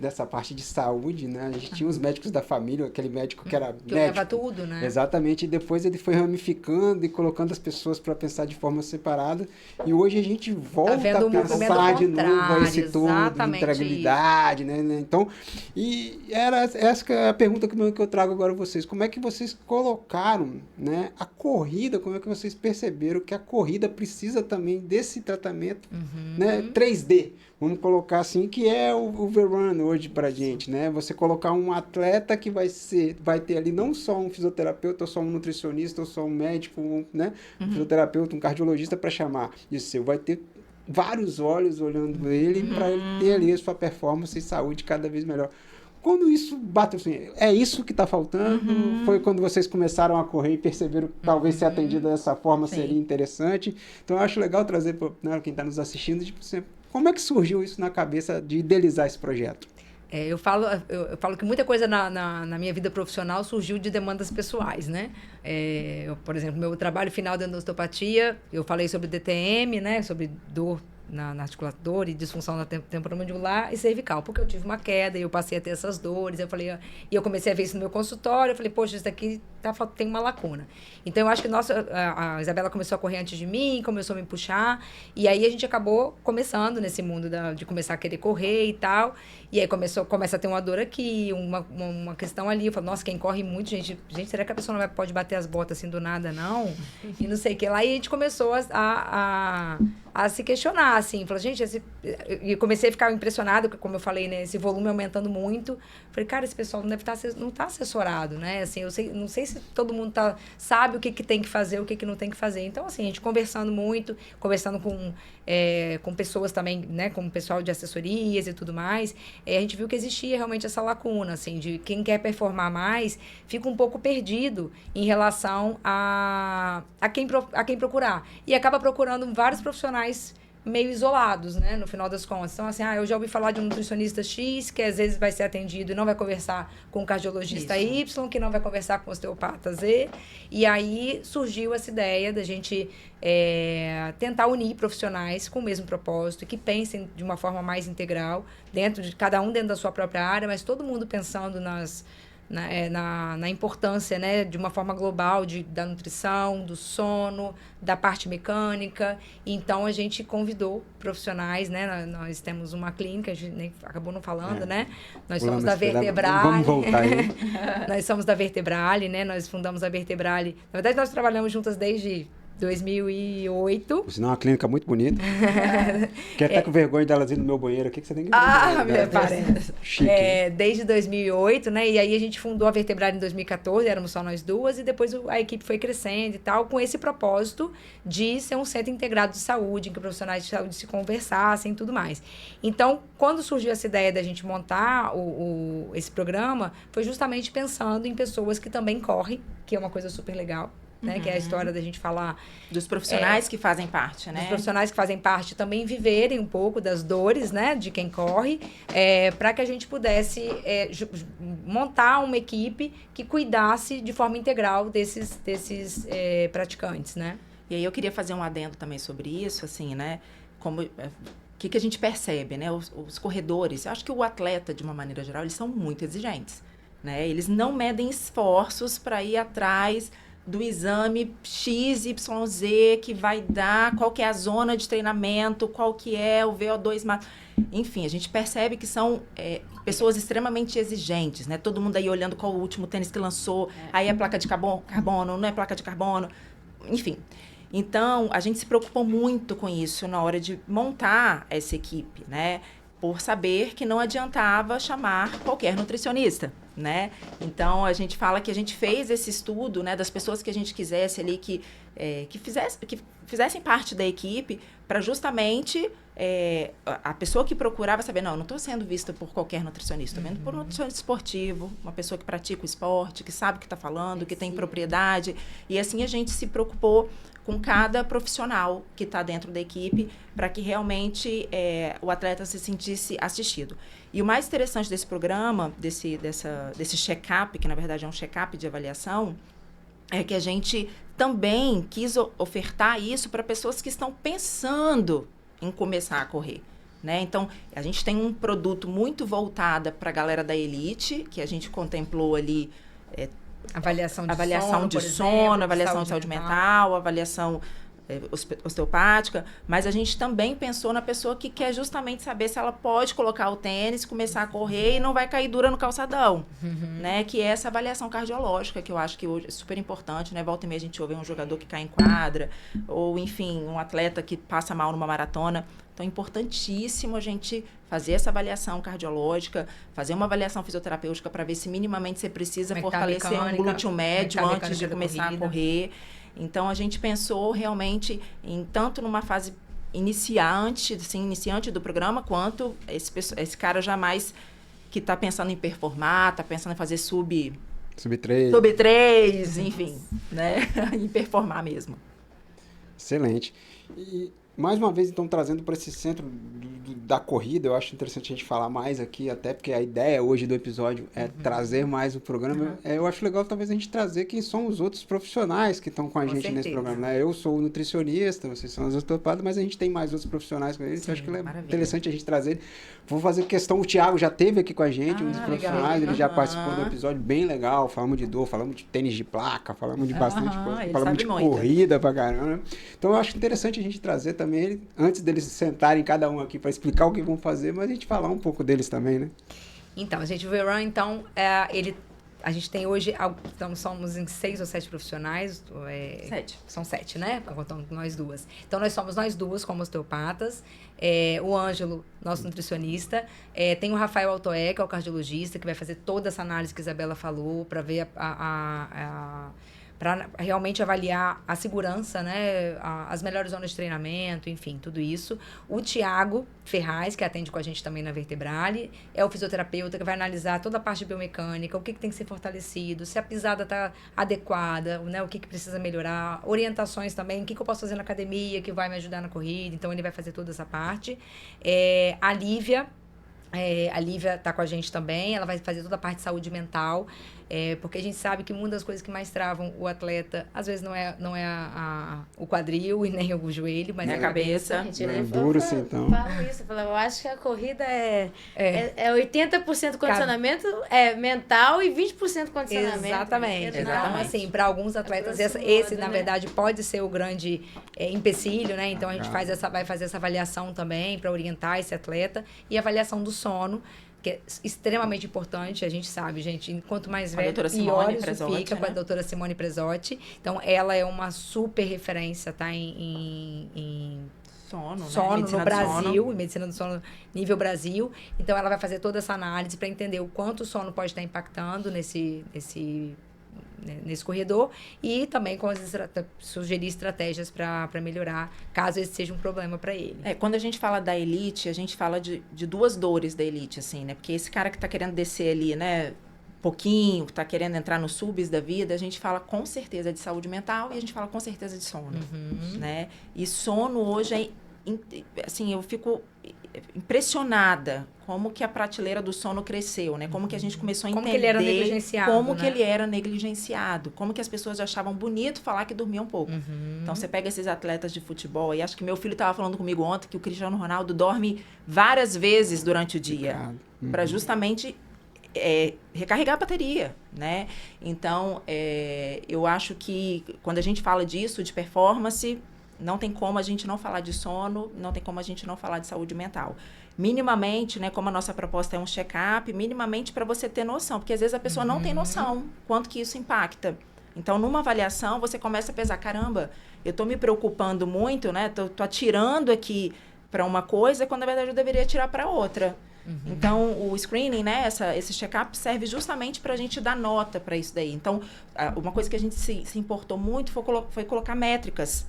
dessa parte de saúde, né? A gente tinha os médicos da família, aquele médico que era Que médico. leva tudo, né? Exatamente. E depois ele foi ramificando e colocando as pessoas para pensar de forma separada. E hoje a gente volta a pensar de novo esse todo, integralidade, né? Então, e essa que é a pergunta que eu trago agora a vocês. Como é que vocês colocaram, né, a corrida, como é que vocês perceberam que a corrida precisa também desse tratamento, né, 3D, vamos colocar assim, que é o overrun hoje pra gente, né? Você colocar um atleta que vai ter ali não só um fisioterapeuta, ou só um nutricionista, ou só um médico, né? Um fisioterapeuta, um cardiologista para chamar. Isso, vai ter vários olhos olhando ele para ele ter ali a sua performance e saúde cada vez melhor. Quando isso bate assim, é isso que está faltando? Foi quando vocês começaram a correr e perceberam que talvez ser atendido dessa forma seria interessante? Então, eu acho legal trazer para, né, quem está nos assistindo, tipo, como é que surgiu isso na cabeça de idealizar esse projeto? Eu falo que muita coisa na minha vida profissional surgiu de demandas pessoais, né? Por exemplo, meu trabalho final dentro da osteopatia, eu falei sobre DTM, né? Sobre dor na articuladora e disfunção na temporomandibular e cervical, porque eu tive uma queda e eu passei a ter essas dores, e eu comecei a ver isso no meu consultório, eu falei, poxa, isso daqui tem uma lacuna. Então, eu acho que a Isabela começou a correr antes de mim, começou a me puxar, e aí a gente acabou começando nesse mundo de começar a querer correr e tal, e aí começa a ter uma dor aqui, uma questão ali, eu falo, nossa, quem corre muito, gente, será que a pessoa não pode bater as botas assim do nada, não? E não sei o que lá, e a gente começou a se questionar, assim, falou, gente, e comecei a ficar impressionada, como eu falei, né, esse volume aumentando muito, falei, cara, esse pessoal não tá assessorado, né, assim, não sei se todo mundo sabe o que tem que fazer, o que não tem que fazer, então, assim, a gente conversando com pessoas também, né, com o pessoal de assessorias e tudo mais, a gente viu que existia realmente essa lacuna, assim, de quem quer performar mais, fica um pouco perdido em relação a quem procurar, e acaba procurando vários profissionais meio isolados, né, no final das contas. Então, assim, eu já ouvi falar de um nutricionista X, que às vezes vai ser atendido e não vai conversar com o cardiologista Y, que não vai conversar com o osteopata Z. E aí surgiu essa ideia da gente tentar unir profissionais com o mesmo propósito, que pensem de uma forma mais integral, cada um dentro da sua própria área, mas todo mundo pensando na importância, né, de uma forma global da nutrição, do sono, da parte mecânica. Então, a gente convidou profissionais, né? Nós temos uma clínica, a gente nem acabou não falando, né? Nós somos da Vertebrale. Vamos voltar aí. Nós somos da Vertebrale, né? Nós fundamos a Vertebrale. Na verdade, nós trabalhamos juntas desde 2008. Por sinal, é uma clínica muito bonita. Fiquei até com vergonha delas ir no meu banheiro aqui, que você tem que ver. Meu parente. Chique. Desde 2008, né? E aí a gente fundou a Vertebrale em 2014, éramos só nós duas, e depois a equipe foi crescendo e tal, com esse propósito de ser um centro integrado de saúde, em que profissionais de saúde se conversassem e tudo mais. Então, quando surgiu essa ideia da gente montar esse programa, foi justamente pensando em pessoas que também correm, que é uma coisa super legal. Né, que é a história da gente falar... Dos profissionais que fazem parte, né? Dos profissionais que fazem parte também viverem um pouco das dores, né, de quem corre, para que a gente pudesse montar uma equipe que cuidasse de forma integral desses praticantes, né? E aí eu queria fazer um adendo também sobre isso, assim, né? Como... O que a gente percebe, né? Os corredores, eu acho que o atleta, de uma maneira geral, eles são muito exigentes, né? Eles não medem esforços para ir atrás do exame XYZ que vai dar, qual que é a zona de treinamento, qual que é o VO2 máximo. Enfim, a gente percebe que são pessoas extremamente exigentes, né? Todo mundo aí olhando qual o último tênis que lançou, aí é placa de carbono, não é placa de carbono, enfim. Então, a gente se preocupou muito com isso na hora de montar essa equipe, né? Por saber que não adiantava chamar qualquer nutricionista, né? Então, a gente fala que a gente fez esse estudo, né, das pessoas que a gente quisesse ali que fizessem parte da equipe para justamente a pessoa que procurava saber, não estou sendo vista por qualquer nutricionista, estou vendo por um nutricionista esportivo, uma pessoa que pratica o esporte, que sabe o que está falando, que tem propriedade. E assim a gente se preocupou com cada profissional que está dentro da equipe para que realmente o atleta se sentisse assistido. E o mais interessante desse programa, desse check-up, que na verdade é um check-up de avaliação, é que a gente também quis ofertar isso para pessoas que estão pensando em começar a correr, né? Então, a gente tem um produto muito voltado para a galera da elite, que a gente contemplou ali Avaliação de sono, avaliação de saúde mental, avaliação osteopática, mas a gente também pensou na pessoa que quer justamente saber se ela pode colocar o tênis, começar a correr e não vai cair dura no calçadão, né? Que é essa avaliação cardiológica, que eu acho que hoje é super importante, né? Volta e meia a gente ouve um jogador que cai em quadra, ou enfim, um atleta que passa mal numa maratona. Então, é importantíssimo a gente fazer essa avaliação cardiológica, fazer uma avaliação fisioterapêutica para ver se minimamente você precisa fortalecer um glúteo médio antes de começar a correr. Então, a gente pensou realmente tanto numa fase iniciante do programa, quanto esse cara jamais que está pensando em performar, está pensando em fazer sub 3, enfim, né? Em performar mesmo. Excelente. E mais uma vez, então, trazendo para esse centro da corrida, eu acho interessante a gente falar mais aqui, até porque a ideia hoje do episódio é trazer mais o programa. Eu acho legal, talvez, a gente trazer quem são os outros profissionais que estão com a gente nesse programa, né? Eu sou o nutricionista, vocês são os osteopatas, mas a gente tem mais outros profissionais com eles. Sim, eu acho que é interessante a gente trazer. Vou fazer questão, o Thiago já esteve aqui com a gente, um dos profissionais, ele já participou de um episódio bem legal, falamos de dor, falamos de tênis de placa, falamos de bastante coisa, falamos de corrida pra caramba, né? Então, eu acho interessante a gente trazer também ele, antes deles sentarem cada um aqui para explicar o que vão fazer, mas a gente falar um pouco deles também, né? Então, gente, o Verun, então, a gente tem hoje, então somos em 6 ou 7 profissionais. 7. São 7, né? Contando nós duas. Então, nós somos nós duas como osteopatas. O Ângelo, nosso nutricionista. Tem o Rafael Altoé, que é o cardiologista, que vai fazer toda essa análise que a Isabela falou, para ver para realmente avaliar a segurança, né, as melhores zonas de treinamento, enfim, tudo isso. O Thiago Ferraz, que atende com a gente também na Vertebrale, é o fisioterapeuta que vai analisar toda a parte biomecânica, o que tem que ser fortalecido, se a pisada está adequada, né, o que precisa melhorar, orientações também, o que eu posso fazer na academia que vai me ajudar na corrida, então ele vai fazer toda essa parte. A Lívia está com a gente também, ela vai fazer toda a parte de saúde mental, porque a gente sabe que uma das coisas que mais travam o atleta, às vezes não é o quadril e nem o joelho, mas é a cabeça. Duro, sim, então. Eu acho que a corrida é 80% condicionamento mental e 20% condicionamento. Exatamente. Então, assim, para alguns atletas, esse na verdade, pode ser o grande empecilho, né? Então, a gente vai fazer essa avaliação também para orientar esse atleta e a avaliação do sono, que é extremamente importante, a gente sabe, gente, quanto mais velho, pior isso fica, né? Com a doutora Simone Presotti. Então, ela é uma super referência, tá, em sono no Brasil, em medicina do sono nível Brasil. Então, ela vai fazer toda essa análise para entender o quanto o sono pode estar impactando nesse corredor e também sugerir estratégias para melhorar, caso esse seja um problema para ele. Quando a gente fala da elite, a gente fala de duas dores da elite, assim, né? Porque esse cara que está querendo descer ali, né, pouquinho, que está querendo entrar nos subs da vida, a gente fala com certeza de saúde mental e a gente fala com certeza de sono, né? E sono hoje assim, eu fico impressionada como que a prateleira do sono cresceu, né? Como que a gente começou a entender que ele era negligenciado, como que ele era negligenciado, como que as pessoas achavam bonito falar que dormia um pouco. Então, você pega esses atletas de futebol, e acho que meu filho estava falando comigo ontem que o Cristiano Ronaldo dorme várias vezes durante o dia, para justamente recarregar a bateria, né? Então, eu acho que quando a gente fala disso, de performance, não tem como a gente não falar de sono, não tem como a gente não falar de saúde mental. Minimamente, né, como a nossa proposta é um check-up, minimamente para você ter noção, porque às vezes a pessoa não tem noção quanto que isso impacta. Então, numa avaliação, você começa a pesar, caramba, eu estou me preocupando muito, né, tô atirando aqui para uma coisa, quando na verdade eu deveria atirar para outra. Então, o screening, né, esse check-up serve justamente para a gente dar nota para isso daí. Então, uma coisa que a gente se importou muito foi colocar métricas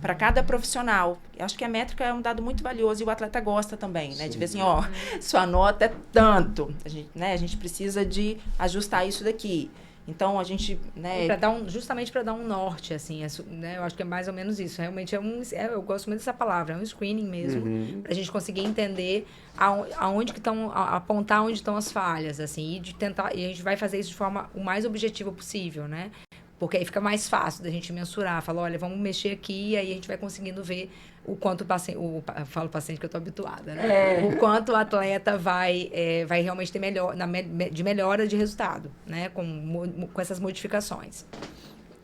para cada profissional. Eu acho que a métrica é um dado muito valioso e o atleta gosta também, né? Sim. De ver assim, sua nota é tanto. A gente precisa de ajustar isso daqui. Então, a gente, né... justamente para dar um norte, assim, né? Eu acho que é mais ou menos isso. Realmente eu gosto muito dessa palavra, é um screening mesmo, para a gente conseguir entender aonde que estão, apontar onde estão as falhas, assim, e a gente vai fazer isso de forma o mais objetiva possível, né? Porque aí fica mais fácil da gente mensurar. Fala, olha, vamos mexer aqui, e aí a gente vai conseguindo ver o quanto o paciente... Eu falo paciente que eu estou habituada, né? O quanto o atleta vai realmente ter de melhora de resultado, né? Com essas modificações.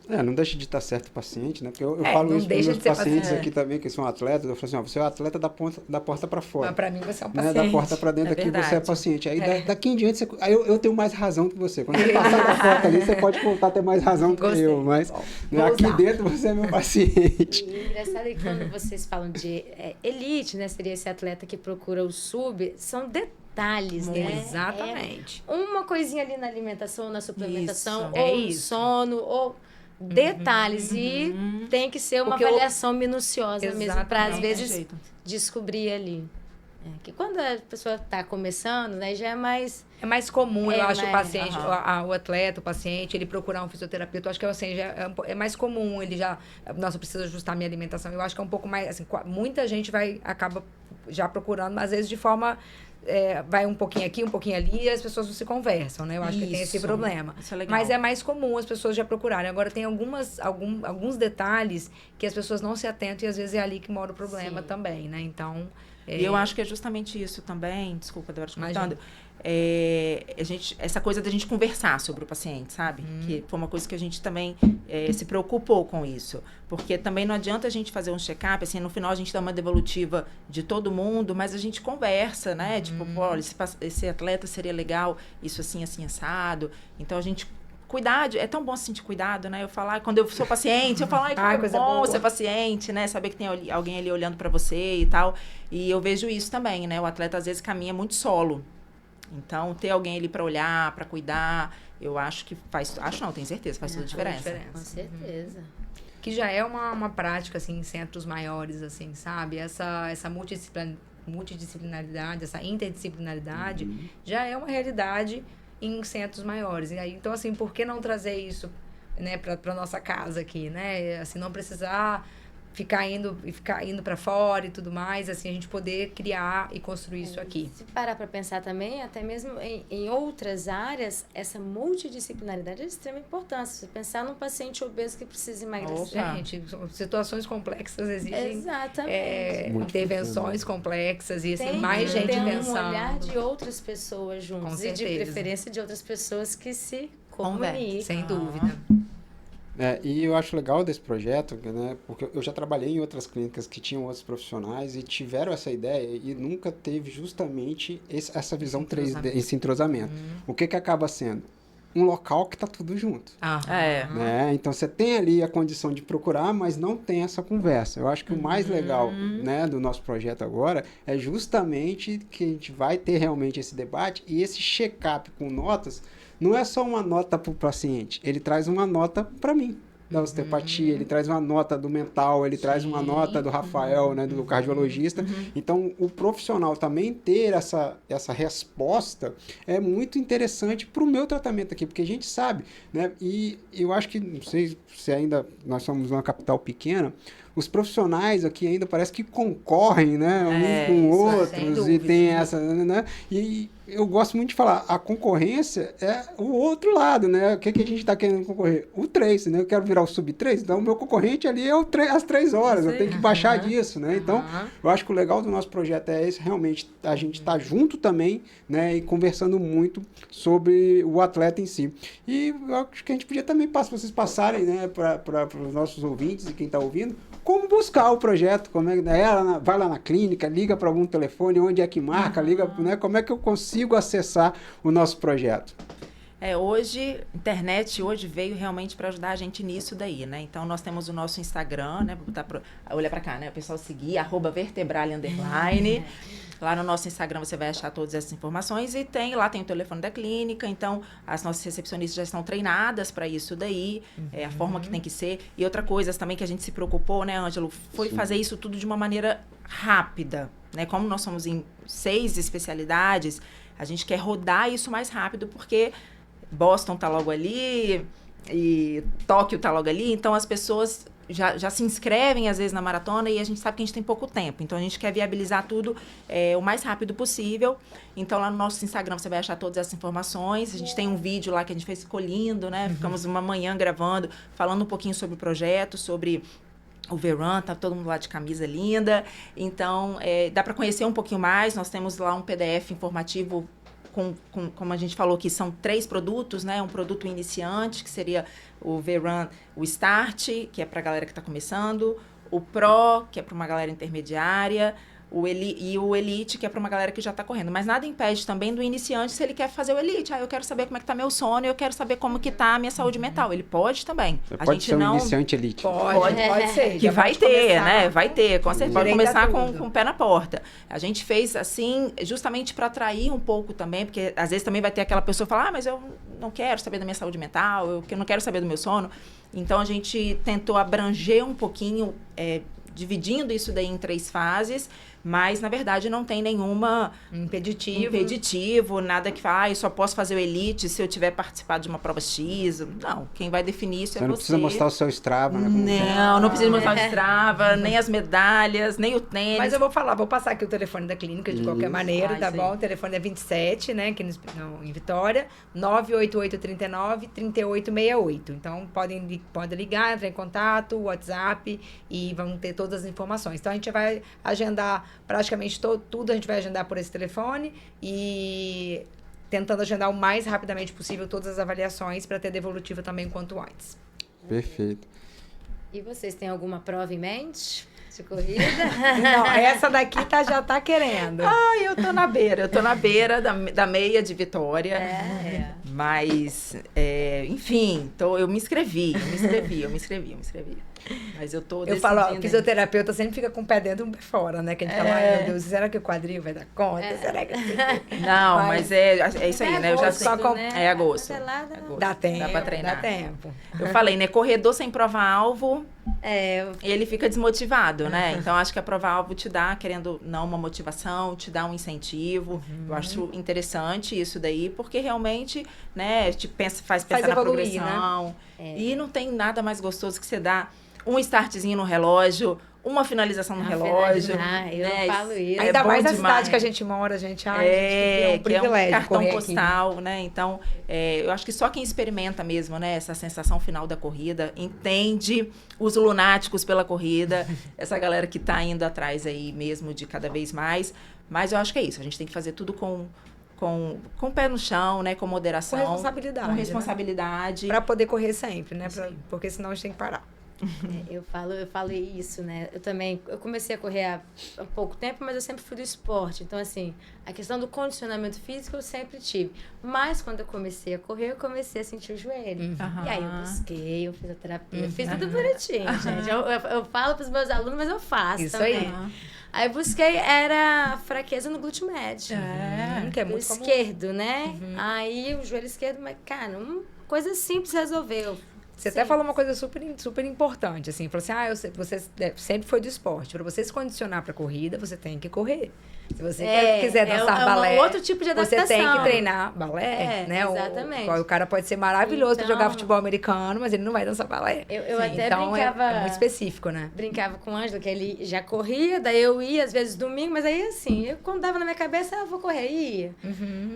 Não deixa de estar certo o paciente, né? Porque eu É, falo não isso para os deixa meus de ser pacientes paciente. aqui também, que são atletas. Eu falo assim, ó, você é o atleta da porta para fora. Mas para mim você é um Né? paciente. Da porta para dentro É aqui você é verdade. paciente. Aí daqui em diante, aí eu tenho mais razão que você. Quando você passar da porta ali, você pode voltar a ter mais razão que Gostei. eu. Mas Vou aqui usar. dentro você é meu paciente. E o engraçado é que quando vocês falam de elite, né? Seria esse atleta que procura o sub, são detalhes, né? Exatamente. É uma coisinha ali na alimentação, na suplementação, Isso, ou é no isso. sono, ou detalhes. E tem que ser uma Porque avaliação minuciosa mesmo, para às Exatamente. vezes descobrir ali. Que quando a pessoa está começando, né, já é mais... É mais comum, eu acho, o paciente, Aham. o atleta, o paciente, ele procurar um fisioterapeuta. Eu acho que assim, é mais comum, ele já... Nossa, eu preciso ajustar minha alimentação. Eu acho que é um pouco mais... Assim, muita gente acaba já procurando, mas às vezes de forma... vai um pouquinho aqui, um pouquinho ali, e as pessoas não se conversam, né? Eu acho que tem esse Isso. problema. Isso é legal. Mas é mais comum as pessoas já procurarem. Agora, tem alguns detalhes que as pessoas não se atentam e às vezes é ali que mora o problema Sim. também, né? Então... E eu acho que é justamente isso também, desculpa, Débora, te Imagina. contando. Essa coisa da gente conversar sobre o paciente, sabe? Que foi uma coisa que a gente também se preocupou com isso. Porque também não adianta a gente fazer um check-up, assim, no final a gente dá uma devolutiva de todo mundo, mas a gente conversa, né? Tipo, pô, olha, esse atleta seria legal, isso assim, assim, assado. Então a gente... é tão bom se sentir cuidado, né? Eu falar, quando eu sou paciente, eu falo, que coisa bom boa. ser paciente, né? Saber que tem alguém ali olhando pra você e tal. E eu vejo isso também, né? O atleta às vezes caminha muito solo. Então, ter alguém ali pra olhar, pra cuidar, eu acho que faz... Acho não, tenho certeza, faz toda a diferença. Com certeza. Que já é uma prática, assim, em centros maiores, assim, sabe? Essa multidisciplinaridade, essa interdisciplinaridade, já é uma realidade em centros maiores. E aí, então, assim, por que não trazer isso, né, para nossa casa aqui, né? Assim, não precisar ficar indo para fora e tudo mais, assim, a gente poder criar e construir isso aqui. Se parar para pensar também, até mesmo em outras áreas, essa multidisciplinaridade é de extrema importância. Se pensar num paciente obeso que precisa emagrecer. Opa. Gente, situações complexas exigem Exatamente. intervenções complexas e assim, Tem mais que gente ter pensando. um olhar de outras pessoas juntos. Com E de certeza. preferência de outras pessoas que se Conversa. comunicam. Sem dúvida. E eu acho legal desse projeto, né? Porque eu já trabalhei em outras clínicas que tinham outros profissionais e tiveram essa ideia e nunca teve justamente essa visão 3D, esse entrosamento. O que acaba sendo? Um local que está tudo junto. Né? Então, você tem ali a condição de procurar, mas não tem essa conversa. Eu acho que o mais legal, né, do nosso projeto agora é justamente que a gente vai ter realmente esse debate e esse check-up com notas não é só uma nota para o paciente, ele traz uma nota para mim, da osteopatia, ele traz uma nota do mental, ele traz uma nota do Rafael, né, do cardiologista. Então, o profissional também ter essa resposta é muito interessante para o meu tratamento aqui, porque a gente sabe, né, e eu acho que, não sei se ainda nós somos uma capital pequena, os profissionais aqui ainda parece que concorrem, né, uns com outros, e tem essa, né, e eu gosto muito de falar, a concorrência é o outro lado, né, o que a gente está querendo concorrer? O 3, né, eu quero virar o sub 3, então o meu concorrente ali é às 3 horas, eu tenho que baixar disso, né, então eu acho que o legal do nosso projeto é esse, realmente, a gente tá junto também, né, e conversando muito sobre o atleta em si. E eu acho que a gente podia também vocês passarem, né, para os nossos ouvintes e quem está ouvindo, como buscar o projeto, como é, vai lá na clínica, liga para algum telefone, onde é que marca, liga, né, como é que eu consigo acessar o nosso projeto? Hoje, internet hoje veio realmente para ajudar a gente nisso daí, né? Então, nós temos o nosso Instagram, né? Olha para cá, né? O pessoal seguir, @vertebrale_. Lá no nosso Instagram você vai achar todas essas informações e lá tem o telefone da clínica, então as nossas recepcionistas já estão treinadas para isso daí, a forma que tem que ser. E outra coisa também que a gente se preocupou, né, Ângelo, foi fazer isso tudo de uma maneira rápida, né? Como nós somos em 6 especialidades, a gente quer rodar isso mais rápido, porque Boston tá logo ali e Tóquio tá logo ali, então as pessoas já se inscrevem, às vezes, na maratona e a gente sabe que a gente tem pouco tempo. Então, a gente quer viabilizar tudo o mais rápido possível. Então, lá no nosso Instagram, você vai achar todas essas informações. A gente tem um vídeo lá que a gente fez, ficou lindo, né? Ficamos uma manhã gravando, falando um pouquinho sobre o projeto, sobre o Verun, tá todo mundo lá de camisa linda. Então, dá para conhecer um pouquinho mais. Nós temos lá um PDF informativo como a gente falou aqui, são 3 produtos, né? Um produto iniciante, que seria o Verun, o Start, que é para a galera que está começando, o Pro, que é para uma galera intermediária, e o Elite, que é para uma galera que já está correndo. Mas nada impede também do iniciante, se ele quer fazer o Elite. Eu quero saber como é que está meu sono, eu quero saber como que está a minha saúde mental. Ele pode também. Pode ser um iniciante Elite. Pode ser. Que vai ter, né? Vai ter. Você pode começar com o pé na porta. A gente fez assim, justamente para atrair um pouco também, porque às vezes também vai ter aquela pessoa que fala, mas eu não quero saber da minha saúde mental, eu não quero saber do meu sono. Então, a gente tentou abranger um pouquinho, dividindo isso daí em 3 fases, mas, na verdade, não tem nenhuma impeditivo, nada que fala, eu só posso fazer o Elite se eu tiver participado de uma prova X. Não, quem vai definir isso é você. Você não precisa mostrar o seu Strava, né? Não precisa mostrar o Strava, nem as medalhas, nem o tênis. Mas eu vou passar aqui o telefone da clínica de qualquer maneira, tá bom? O telefone é 27, né, aqui em Vitória, 98839-3868. Então, pode ligar, entrar em contato, WhatsApp, e vão ter todas as informações. Então, a gente vai agendar praticamente tudo, a gente vai agendar por esse telefone e tentando agendar o mais rapidamente possível todas as avaliações para ter devolutiva também quanto antes. Perfeito. E vocês têm alguma prova em mente de corrida? Não, essa daqui já tá querendo. Eu tô na beira da meia de Vitória. Mas, enfim, eu me inscrevi. Mas eu tô decidindo. Eu falo, o fisioterapeuta sempre fica com o pé dentro e um pé fora, né? Que a gente fala, ai meu Deus, será que o quadril vai dar conta? Será que... Não, mas é isso aí, né? Eu já só né? agosto. Dá tempo. Dá pra treinar. Dá tempo. Eu falei, né? Corredor sem prova-alvo, ele fica desmotivado, né? Então, acho que a prova-alvo te dá, querendo não, uma motivação, te dá um incentivo. Eu acho interessante isso daí, porque realmente, né, faz pensar na progressão. Né? E não tem nada mais gostoso que você dar um startzinho no relógio, uma finalização no relógio. Eu falo isso. Ainda mais na cidade que a gente mora, gente. É um privilégio. É um cartão postal, aqui, né? Então, eu acho que só quem experimenta mesmo, né? Essa sensação final da corrida, entende os lunáticos pela corrida, essa galera que tá indo atrás aí mesmo de cada vez mais. Mas eu acho que é isso. A gente tem que fazer tudo com o pé no chão, né? Com moderação. Com responsabilidade. Né? Para poder correr sempre, né? Porque senão a gente tem que parar. Eu falo isso, né? Eu comecei a correr há pouco tempo, mas eu sempre fui do esporte. Então, assim, a questão do condicionamento físico eu sempre tive. Mas quando eu comecei a correr, eu comecei a sentir o joelho. E aí eu busquei, eu fiz a terapia, fiz tudo bonitinho, gente. Eu falo para os meus alunos, mas eu faço isso também. Aí. Aí eu busquei, era fraqueza no glúteo médio. Que é muito esquerdo, né? Aí o joelho esquerdo, mas, cara, uma coisa simples resolveu. Você até falou uma coisa super, super importante, assim, falou assim, você sempre foi do esporte, para você se condicionar para corrida, você tem que correr. Se você quiser dançar balé, outro tipo de adaptação. Você tem que treinar balé, né? Exatamente. O cara pode ser maravilhoso para jogar futebol americano, mas ele não vai dançar balé. Eu até então brincava... é muito específico, né? Brincava com o Ângelo, que ele já corria, daí eu ia, às vezes, domingo, mas aí, assim, quando dava na minha cabeça, eu vou correr, ia.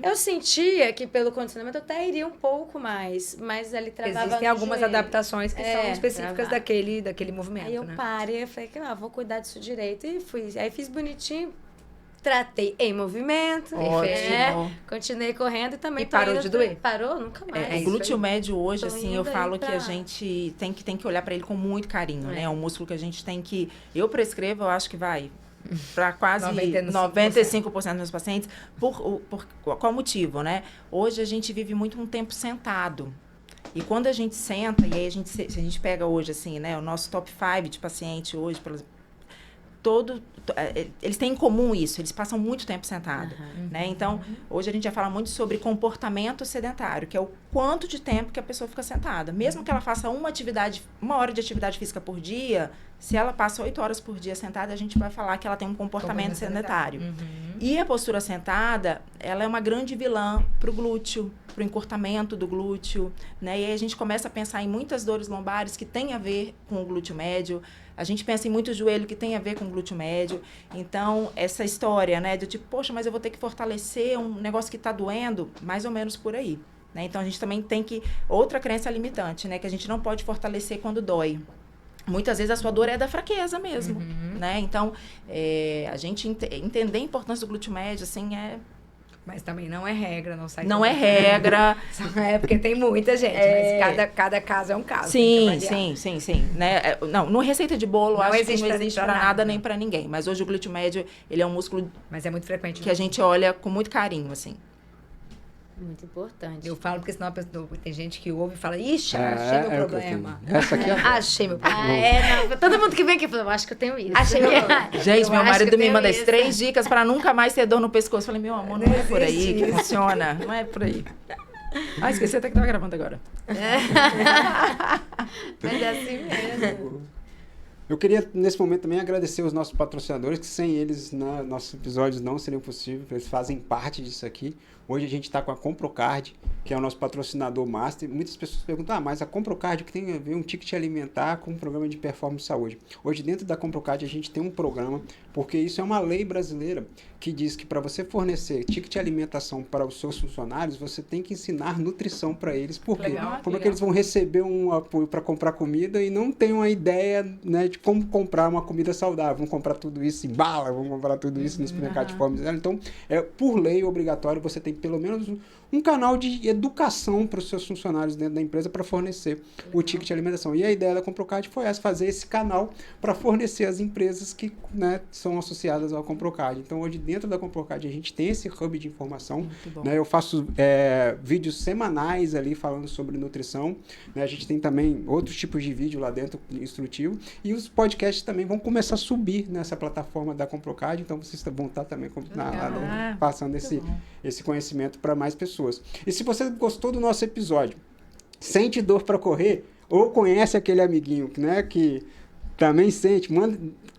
Eu sentia que, pelo condicionamento, eu até iria um pouco mais, mas ali travava. Existem algumas adaptações que são específicas daquele movimento, aí eu né? parei, eu falei, vou cuidar disso direito. E fui. Aí fiz bonitinho, tratei em movimento. Continuei correndo e também... E parou de doer? Parou? Nunca mais. O glúteo médio hoje, assim, eu falo que a gente tem que olhar para ele com muito carinho, né? É um músculo que a gente tem que... Eu prescrevo, eu acho que vai... para quase 95% dos meus pacientes. Por qual motivo, né? Hoje a gente vive muito um tempo sentado. E quando a gente senta, e aí se a gente pega hoje, assim, né? O nosso top 5 de paciente hoje, eles têm em comum isso, eles passam muito tempo sentados, né? Então, hoje a gente já fala muito sobre comportamento sedentário, que é o quanto de tempo que a pessoa fica sentada. Mesmo que ela faça uma hora de atividade física por dia, se ela passa 8 horas por dia sentada, a gente vai falar que ela tem um comportamento sedentário. E a postura sentada, ela é uma grande vilã pro glúteo, para o encurtamento do glúteo, né? E aí a gente começa a pensar em muitas dores lombares que têm a ver com o glúteo médio. A gente pensa em muito joelho que tem a ver com o glúteo médio. Então, essa história, né, de tipo, poxa, mas eu vou ter que fortalecer um negócio que está doendo, mais ou menos por aí, né? Então, a gente também tem que... Outra crença limitante, né, que a gente não pode fortalecer quando dói. Muitas vezes a sua dor é da fraqueza mesmo, né? Então, a gente entender a importância do glúteo médio, assim, Mas também não é regra, não sai. Não é regra. É porque tem muita gente, mas cada caso é um caso. Sim, né? Não, no receita de bolo, não acho que existe não existe pra nada nem pra ninguém. Mas hoje o glúteo médio, ele é um músculo... Mas é muito frequente. Que a gente olha com muito carinho, assim. Muito importante. Eu falo porque senão tem gente que ouve e fala, ixi, achei meu problema. Essa aqui é Achei meu problema. Todo mundo que vem aqui fala, eu acho que eu tenho isso. Achei meu problema. Gente, meu marido me manda as 3 dicas pra nunca mais ter dor no pescoço. Eu falei, meu amor, não é por aí que funciona. Não é por aí. Esqueci até que tava gravando agora. Mas é assim mesmo. Eu queria, nesse momento, também agradecer os nossos patrocinadores, que sem eles, né, nossos episódios não seriam possíveis, eles fazem parte disso aqui. Hoje a gente está com a Comprocard, que é o nosso patrocinador master. Muitas pessoas perguntam, mas a Comprocard, que tem a ver um ticket alimentar com um programa de performance de saúde. Hoje, dentro da Comprocard, a gente tem um programa, porque isso é uma lei brasileira, que diz que para você fornecer ticket de alimentação para os seus funcionários, você tem que ensinar nutrição para eles. Por quê? Como é que eles vão receber um apoio para comprar comida e não tem uma ideia, né, de como comprar uma comida saudável? Vão comprar tudo isso em bala, vão comprar tudo isso no supermercado de forma... Então, por lei, obrigatório, você tem pelo menos um canal de educação para os seus funcionários dentro da empresa para fornecer o ticket de alimentação. E a ideia da Comprocard foi essa, fazer esse canal para fornecer as empresas que, né, são associadas ao Comprocard. Então, hoje, dentro da Comprocard, a gente tem esse hub de informação. Né? Eu faço vídeos semanais ali falando sobre nutrição. Né? A gente tem também outros tipos de vídeo lá dentro, instrutivo. E os podcasts também vão começar a subir nessa plataforma da Comprocard. Então, vocês vão estar também passando esse conhecimento para mais pessoas. E se você gostou do nosso episódio, sente dor para correr, ou conhece aquele amiguinho, né, que também sente,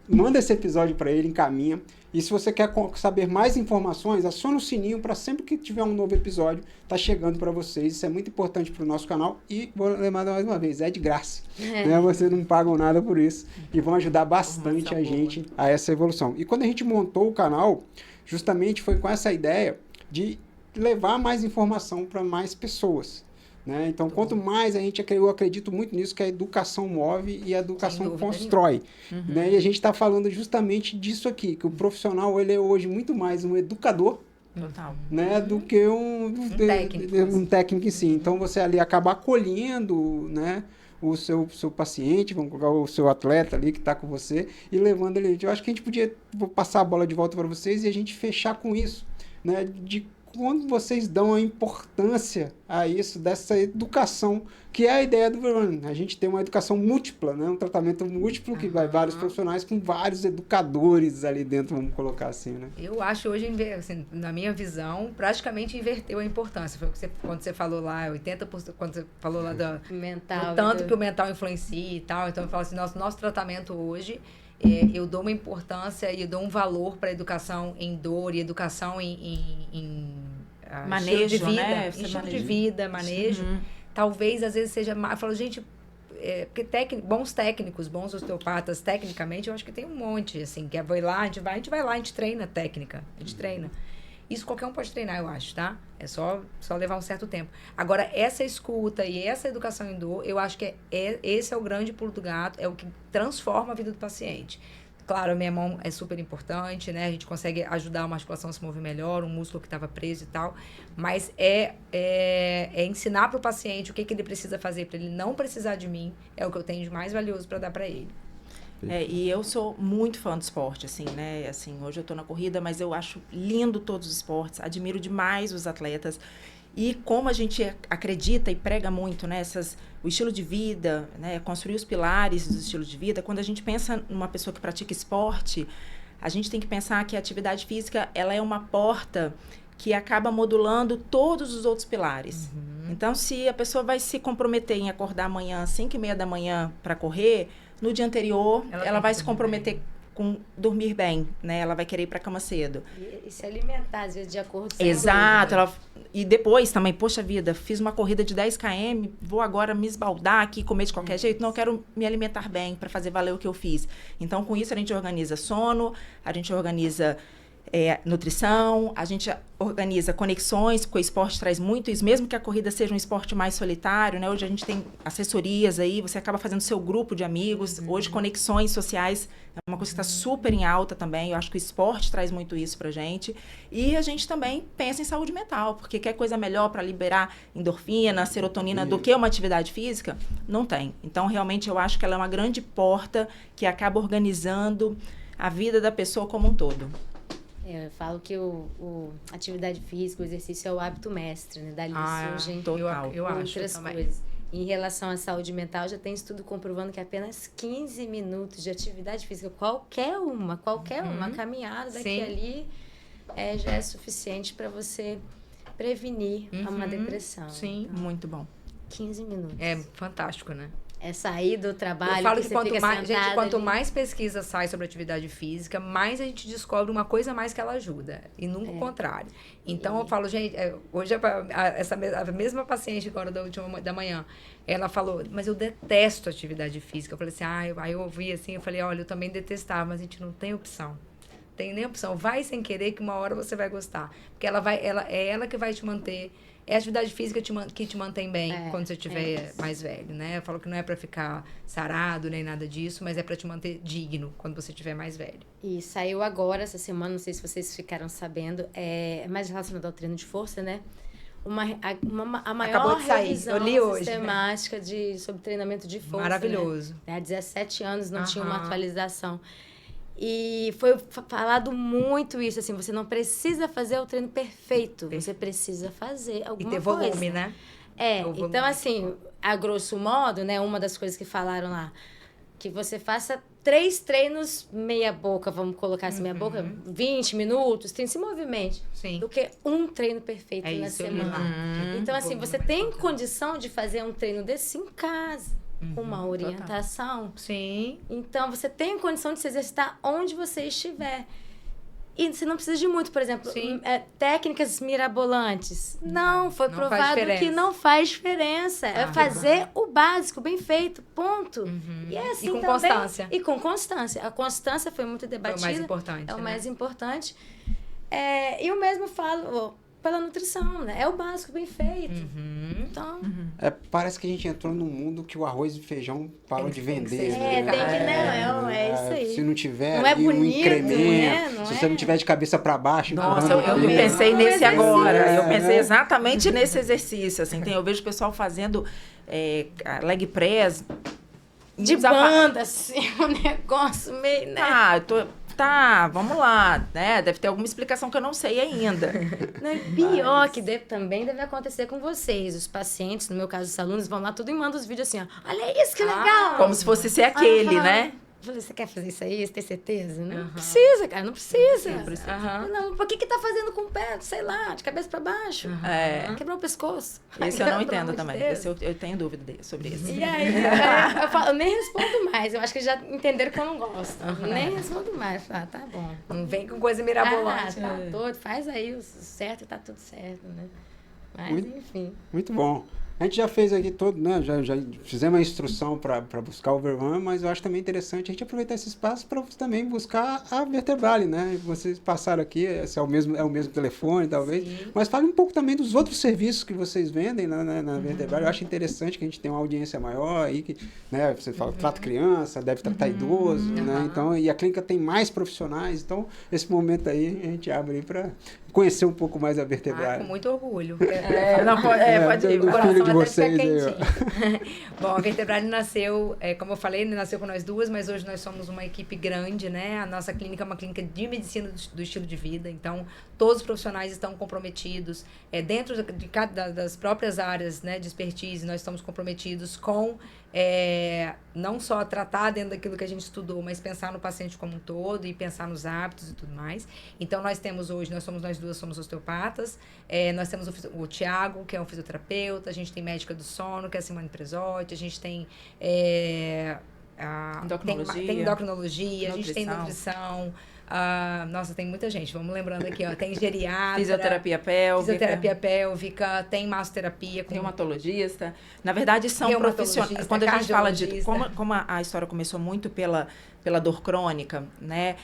manda esse episódio para ele, encaminha. E se você quer saber mais informações, aciona o sininho para sempre que tiver um novo episódio, tá chegando para vocês. Isso é muito importante para o nosso canal. E vou lembrar mais uma vez, é de graça. Né? Vocês não pagam nada por isso. E vão ajudar bastante a gente a essa evolução. E quando a gente montou o canal, justamente foi com essa ideia de levar mais informação para mais pessoas. Né? Então, quanto mais eu acredito muito nisso, que a educação move e a educação constrói. Né? E a gente está falando justamente disso aqui, que o profissional ele é hoje muito mais um educador, né, do que um técnico em si. Então, você ali acaba acolhendo, né, o seu paciente, vamos colocar o seu atleta ali que está com você e levando ele. Eu acho que a gente podia passar a bola de volta para vocês e a gente fechar com isso, né, de quando vocês dão a importância a isso, dessa educação, que é a ideia do Run. A gente tem uma educação múltipla, né? Um tratamento múltiplo que vai vários profissionais com vários educadores ali dentro, vamos colocar assim, né? Eu acho hoje, assim, na minha visão, praticamente inverteu a importância. Foi o que quando você falou lá, 80%, quando você falou lá do tanto que o mental influencia e tal. Então eu falo assim, nosso tratamento hoje... eu dou uma importância e eu dou um valor para a educação em dor e educação em manejo, estilo de vida, né? estilo de vida, manejo. Talvez, às vezes, seja... Eu falo, gente, porque bons técnicos, bons osteopatas, tecnicamente, eu acho que tem um monte, assim, que a gente vai lá, a gente treina técnica, a gente treina. Isso qualquer um pode treinar, eu acho, tá? É só levar um certo tempo. Agora, essa escuta e essa educação em dor, eu acho que esse é o grande pulo do gato, é o que transforma a vida do paciente. Claro, a minha mão é super importante, né? A gente consegue ajudar uma articulação a se mover melhor, um músculo que estava preso e tal. Mas é ensinar para o paciente o que ele precisa fazer para ele não precisar de mim, é o que eu tenho de mais valioso para dar para ele. E eu sou muito fã do esporte, assim, né? Assim, hoje eu tô na corrida, mas eu acho lindo todos os esportes, admiro demais os atletas. E como a gente acredita e prega muito, né? O estilo de vida, né? Construir os pilares do estilo de vida. Quando a gente pensa numa pessoa que pratica esporte, a gente tem que pensar que a atividade física, ela é uma porta que acaba modulando todos os outros pilares. Então, se a pessoa vai se comprometer em acordar amanhã às 5:30 da manhã para correr... No dia anterior, ela vai se comprometer com dormir bem, né? Ela vai querer ir para a cama cedo. E se alimentar, às vezes, de acordo com Exato. E depois também, poxa vida, fiz uma corrida de 10 km, vou agora me esbaldar aqui, comer de qualquer jeito? Não, eu quero me alimentar bem para fazer valer o que eu fiz. Então, com isso, a gente organiza sono, a gente organiza nutrição, a gente organiza conexões, porque o esporte traz muito isso, mesmo que a corrida seja um esporte mais solitário, né? Hoje a gente tem assessorias aí, você acaba fazendo seu grupo de amigos. Hoje, conexões sociais é uma coisa que está super em alta também. Eu acho que o esporte traz muito isso pra gente. E a gente também pensa em saúde mental, porque quer coisa melhor para liberar endorfina, serotonina do que uma atividade física? Não tem. Então, realmente, eu acho que ela é uma grande porta que acaba organizando a vida da pessoa como um todo. Eu falo que a atividade física, o exercício é o hábito mestre, né? Dali surgem eu acho outras também. coisas. Em relação à saúde mental, já tem estudo comprovando que apenas 15 minutos de atividade física, qualquer uma, caminhada daqui ali, já é suficiente para você prevenir uma depressão. Sim, então, muito bom. 15 minutos. É fantástico, né? É sair do trabalho, Eu falo que você quanto fica mais, sentada gente, quanto ali. mais pesquisa sai sobre atividade física, mais a gente descobre uma coisa a mais que ela ajuda. E nunca o contrário. Então, eu falo, gente, hoje a mesma paciente agora da manhã, ela falou, mas eu detesto atividade física. Eu falei assim, aí eu ouvi assim, eu falei, olha, eu também detestava, mas a gente não tem opção. Tem nem opção. Vai sem querer que uma hora você vai gostar. Porque é ela que vai te manter. É a atividade física que te mantém bem quando você estiver mais velho, né? Eu falo que não é pra ficar sarado nem nada disso, mas é pra te manter digno quando você estiver mais velho. E saiu agora, essa semana, não sei se vocês ficaram sabendo, é mais relacionado ao treino de força, né? A maior Acabou de sair, revisão eu li hoje, sistemática sobre treinamento de força. Maravilhoso. Né? Há 17 anos não tinha uma atualização. E foi falado muito isso, assim, você não precisa fazer o treino perfeito, você precisa fazer alguma coisa. E ter volume, né? Então, assim, a grosso modo, né, uma das coisas que falaram lá, que você faça 3 treinos meia boca, vamos colocar assim, meia boca, 20 minutos, se movimente, do que um treino perfeito na semana. Então, assim, você tem condição de fazer um treino desse em casa. Com uma orientação. Total. Sim. Então, você tem condição de se exercitar onde você estiver. E você não precisa de muito, por exemplo, técnicas mirabolantes. Não, foi provado que não faz diferença. É fazer o básico, bem feito, ponto. E é assim e com também. Constância. E com constância. A constância foi muito debatida. É o mais importante. É o mais importante. E eu mesmo falo pela nutrição, né? É o básico, bem feito. Então... Parece que a gente entrou num mundo que o arroz e feijão parou de vender. É isso aí. Se não tiver não é um bonito, incremento, né? se você não tiver de cabeça para baixo... Nossa, eu pensei nesse agora. Eu pensei exatamente nesse exercício. Assim, eu vejo o pessoal fazendo leg press... De banda, assim, um negócio meio, né? Tá, vamos lá, né? Deve ter alguma explicação que eu não sei ainda. Não, e pior que também deve acontecer com vocês. Os pacientes, no meu caso, os alunos, vão lá, tudo e mandam os vídeos assim, ó. Olha isso, que legal! Como se fosse ser aquele, né? Eu falei, você quer fazer isso aí? Você tem certeza? Não precisa, cara, não precisa. Não, por que tá fazendo com o pé, sei lá, de cabeça pra baixo? Quebrar o pescoço. Isso eu não entendo também. Eu tenho dúvida sobre isso. E aí, eu nem respondo mais. Eu acho que já entenderam que eu não gosto. Nem respondo mais. Tá bom. Não vem com coisa mirabolante. Tá doido, faz aí o certo e tá tudo certo, né? Mas, enfim. Muito bom. A gente já fez aqui todo, né? Já fizemos a instrução para buscar o Overrun, mas eu acho também interessante a gente aproveitar esse espaço para também buscar a Vertebrale, né? Vocês passaram aqui, esse é o mesmo telefone, talvez. Sim. Mas fale um pouco também dos outros serviços que vocês vendem na Vertebrale. Eu acho interessante que a gente tenha uma audiência maior aí, que, né? Você fala, trata criança, deve tratar idoso, né? Então, e a clínica tem mais profissionais, então esse momento aí a gente abre aí para conhecer um pouco mais a Vertebrale. Com muito orgulho. Pode ir. O filho de vocês aí, Bom, a Vertebrale nasceu, como eu falei, nasceu com nós duas, mas hoje nós somos uma equipe grande, né? A nossa clínica é uma clínica de medicina do estilo de vida, então todos os profissionais estão comprometidos. Dentro das próprias áreas, né, de expertise, nós estamos comprometidos com não só tratar dentro daquilo que a gente estudou, mas pensar no paciente como um todo e pensar nos hábitos e tudo mais. Então, nós duas somos osteopatas, nós temos o Tiago, que é um fisioterapeuta, a gente tem médica do sono, que é a Simone Presotti, a gente tem Endocrinologia. Tem endocrinologia, a gente tem Nutrição. nutrição. Nossa, tem muita gente. Vamos lembrando aqui, ó. Tem geriatra. Fisioterapia pélvica, tem massoterapia. Reumatologista. Na verdade, são profissionais. Quando a gente fala de. Como a história começou muito pela dor crônica, né?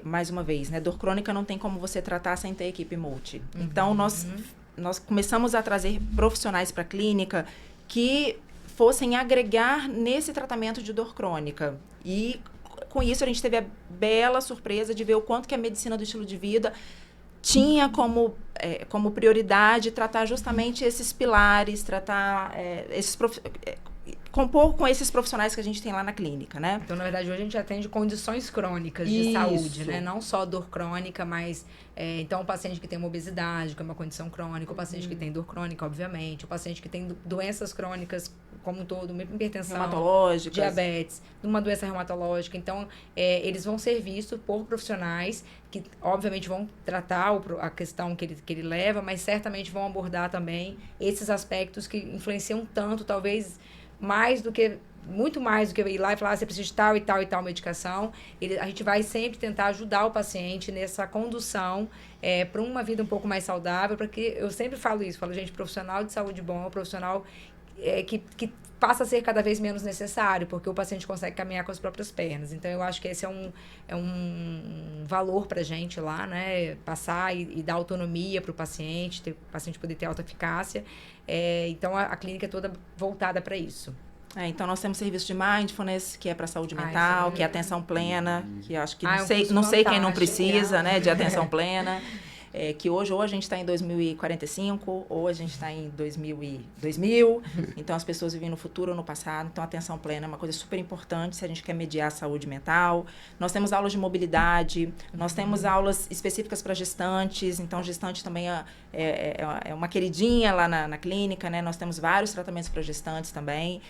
Mais uma vez, né? Dor crônica não tem como você tratar sem ter equipe multi. Então, nós começamos a trazer profissionais para a clínica que fossem agregar nesse tratamento de dor crônica. E com isso a gente teve a bela surpresa de ver o quanto que a medicina do estilo de vida tinha como prioridade tratar justamente esses pilares, compor com esses profissionais que a gente tem lá na clínica, né? Então, na verdade, hoje a gente atende condições crônicas de saúde, né? Não só dor crônica, mas... então, o paciente que tem uma obesidade, que é uma condição crônica, o paciente que tem dor crônica, obviamente, o paciente que tem doenças crônicas como um todo, hipertensão, reumatológicas, diabetes, uma doença reumatológica. Então, eles vão ser vistos por profissionais que, obviamente, vão tratar a questão que ele leva, mas certamente vão abordar também esses aspectos que influenciam tanto, talvez... muito mais do que ir lá e falar, você precisa de tal e tal e tal medicação. A gente vai sempre tentar ajudar o paciente nessa condução para uma vida um pouco mais saudável, porque eu sempre falo isso, gente, profissional de saúde bom é um profissional que passa a ser cada vez menos necessário, porque o paciente consegue caminhar com as próprias pernas. Então, eu acho que esse é um valor para a gente lá, né? Passar e dar autonomia para o paciente poder ter alta eficácia. Então, a clínica é toda voltada para isso. Então, nós temos serviço de mindfulness, que é para saúde mental, que é atenção plena, que acho que não sei quem não precisa, né, de atenção plena. Que hoje ou a gente está em 2045 ou a gente está em 2000. Então, as pessoas vivem no futuro ou no passado. Então, a atenção plena é uma coisa super importante se a gente quer mediar a saúde mental. Nós temos aulas de mobilidade, nós temos aulas específicas para gestantes. Então, gestante também é uma queridinha lá na clínica, né? Nós temos vários tratamentos para gestantes também.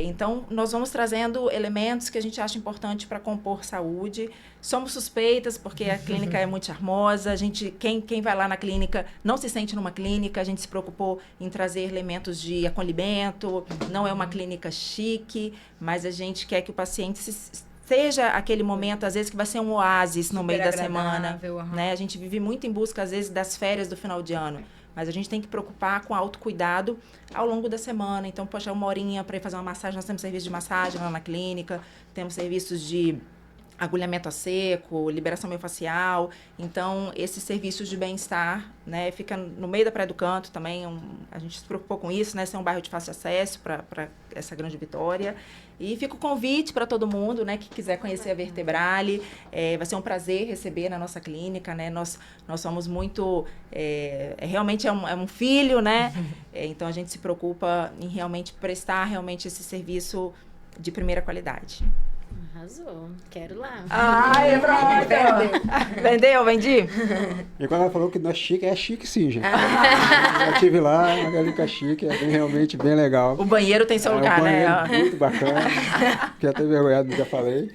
Então, nós vamos trazendo elementos que a gente acha importante para compor saúde. Somos suspeitas, porque a clínica é muito charmosa. Quem vai lá na clínica não se sente numa clínica. A gente se preocupou em trazer elementos de acolhimento. Não é uma clínica chique, mas a gente quer que o paciente seja aquele momento, às vezes, que vai ser um oásis no meio da semana. Né? A gente vive muito em busca, às vezes, das férias do final de ano. Mas a gente tem que preocupar com autocuidado ao longo da semana. Então, poxa, 1 horinha para ir fazer uma massagem. Nós temos serviço de massagem lá na clínica. Temos serviços de agulhamento a seco, liberação miofascial. Então, esses serviços de bem-estar, né, fica no meio da Praia do Canto também. A gente se preocupou com isso, né, ser um bairro de fácil acesso para essa grande Vitória. E fica o convite para todo mundo, né, que quiser conhecer a Vertebrale. Vai ser um prazer receber na nossa clínica, né? Nós somos muito... realmente é um filho, né? Então, a gente se preocupa em realmente prestar realmente esse serviço de primeira qualidade. Arrasou. Quero lá. Ai, pronto. Vendeu, vendi. E quando ela falou que não é chique sim, gente. Eu estive lá, uma clínica chique, realmente bem legal. O banheiro tem seu lugar, né? Muito bacana. Fiquei até vergonhado, já falei.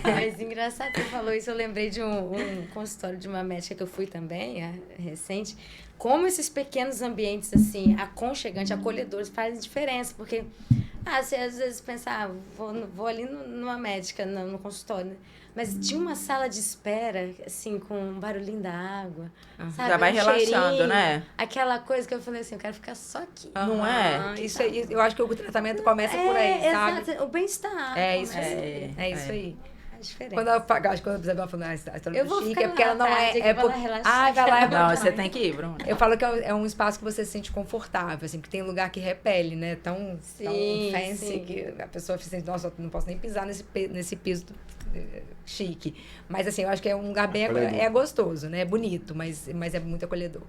Mas engraçado que você falou isso, eu lembrei de um consultório de uma médica que eu fui também, recente. Como esses pequenos ambientes, assim, aconchegantes, acolhedores, fazem diferença, porque... você às vezes pensa, vou ali numa médica, no consultório, né? Mas tinha uma sala de espera, assim, com um barulhinho da água, sabe? Já vai relaxando, né? Aquela coisa que eu falei assim, eu quero ficar só aqui. Não é? Isso aí, eu acho que o tratamento começa por aí, sabe? Exato, o bem-estar. Isso aí. É isso aí. Diferente. Quando a Isabela falou a história eu do vou chique, ficar é porque ela não tarde, vai lá relaxar. Não, você tem que ir, Bruna. Eu falo que é um espaço que você se sente confortável, assim, porque tem lugar que repele, né? Tão fancy que a pessoa se sente, nossa, eu não posso nem pisar nesse piso chique. Mas assim, eu acho que é um lugar bem gostoso, né? É bonito, mas é muito acolhedor.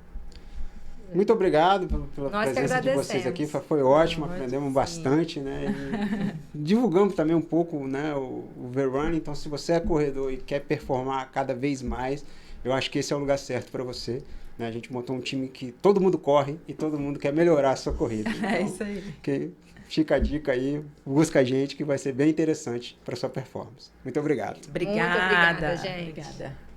Muito obrigado pela Nós presença de vocês aqui, foi ótimo, aprendemos bastante, né? E divulgamos também um pouco, né, o Verrunning. Então, se você é corredor e quer performar cada vez mais, eu acho que esse é o lugar certo para você. Né? A gente montou um time que todo mundo corre e todo mundo quer melhorar a sua corrida. Então, isso aí. Fica a dica aí, busca a gente que vai ser bem interessante para sua performance. Muito obrigado. Muito obrigada, gente. Obrigada.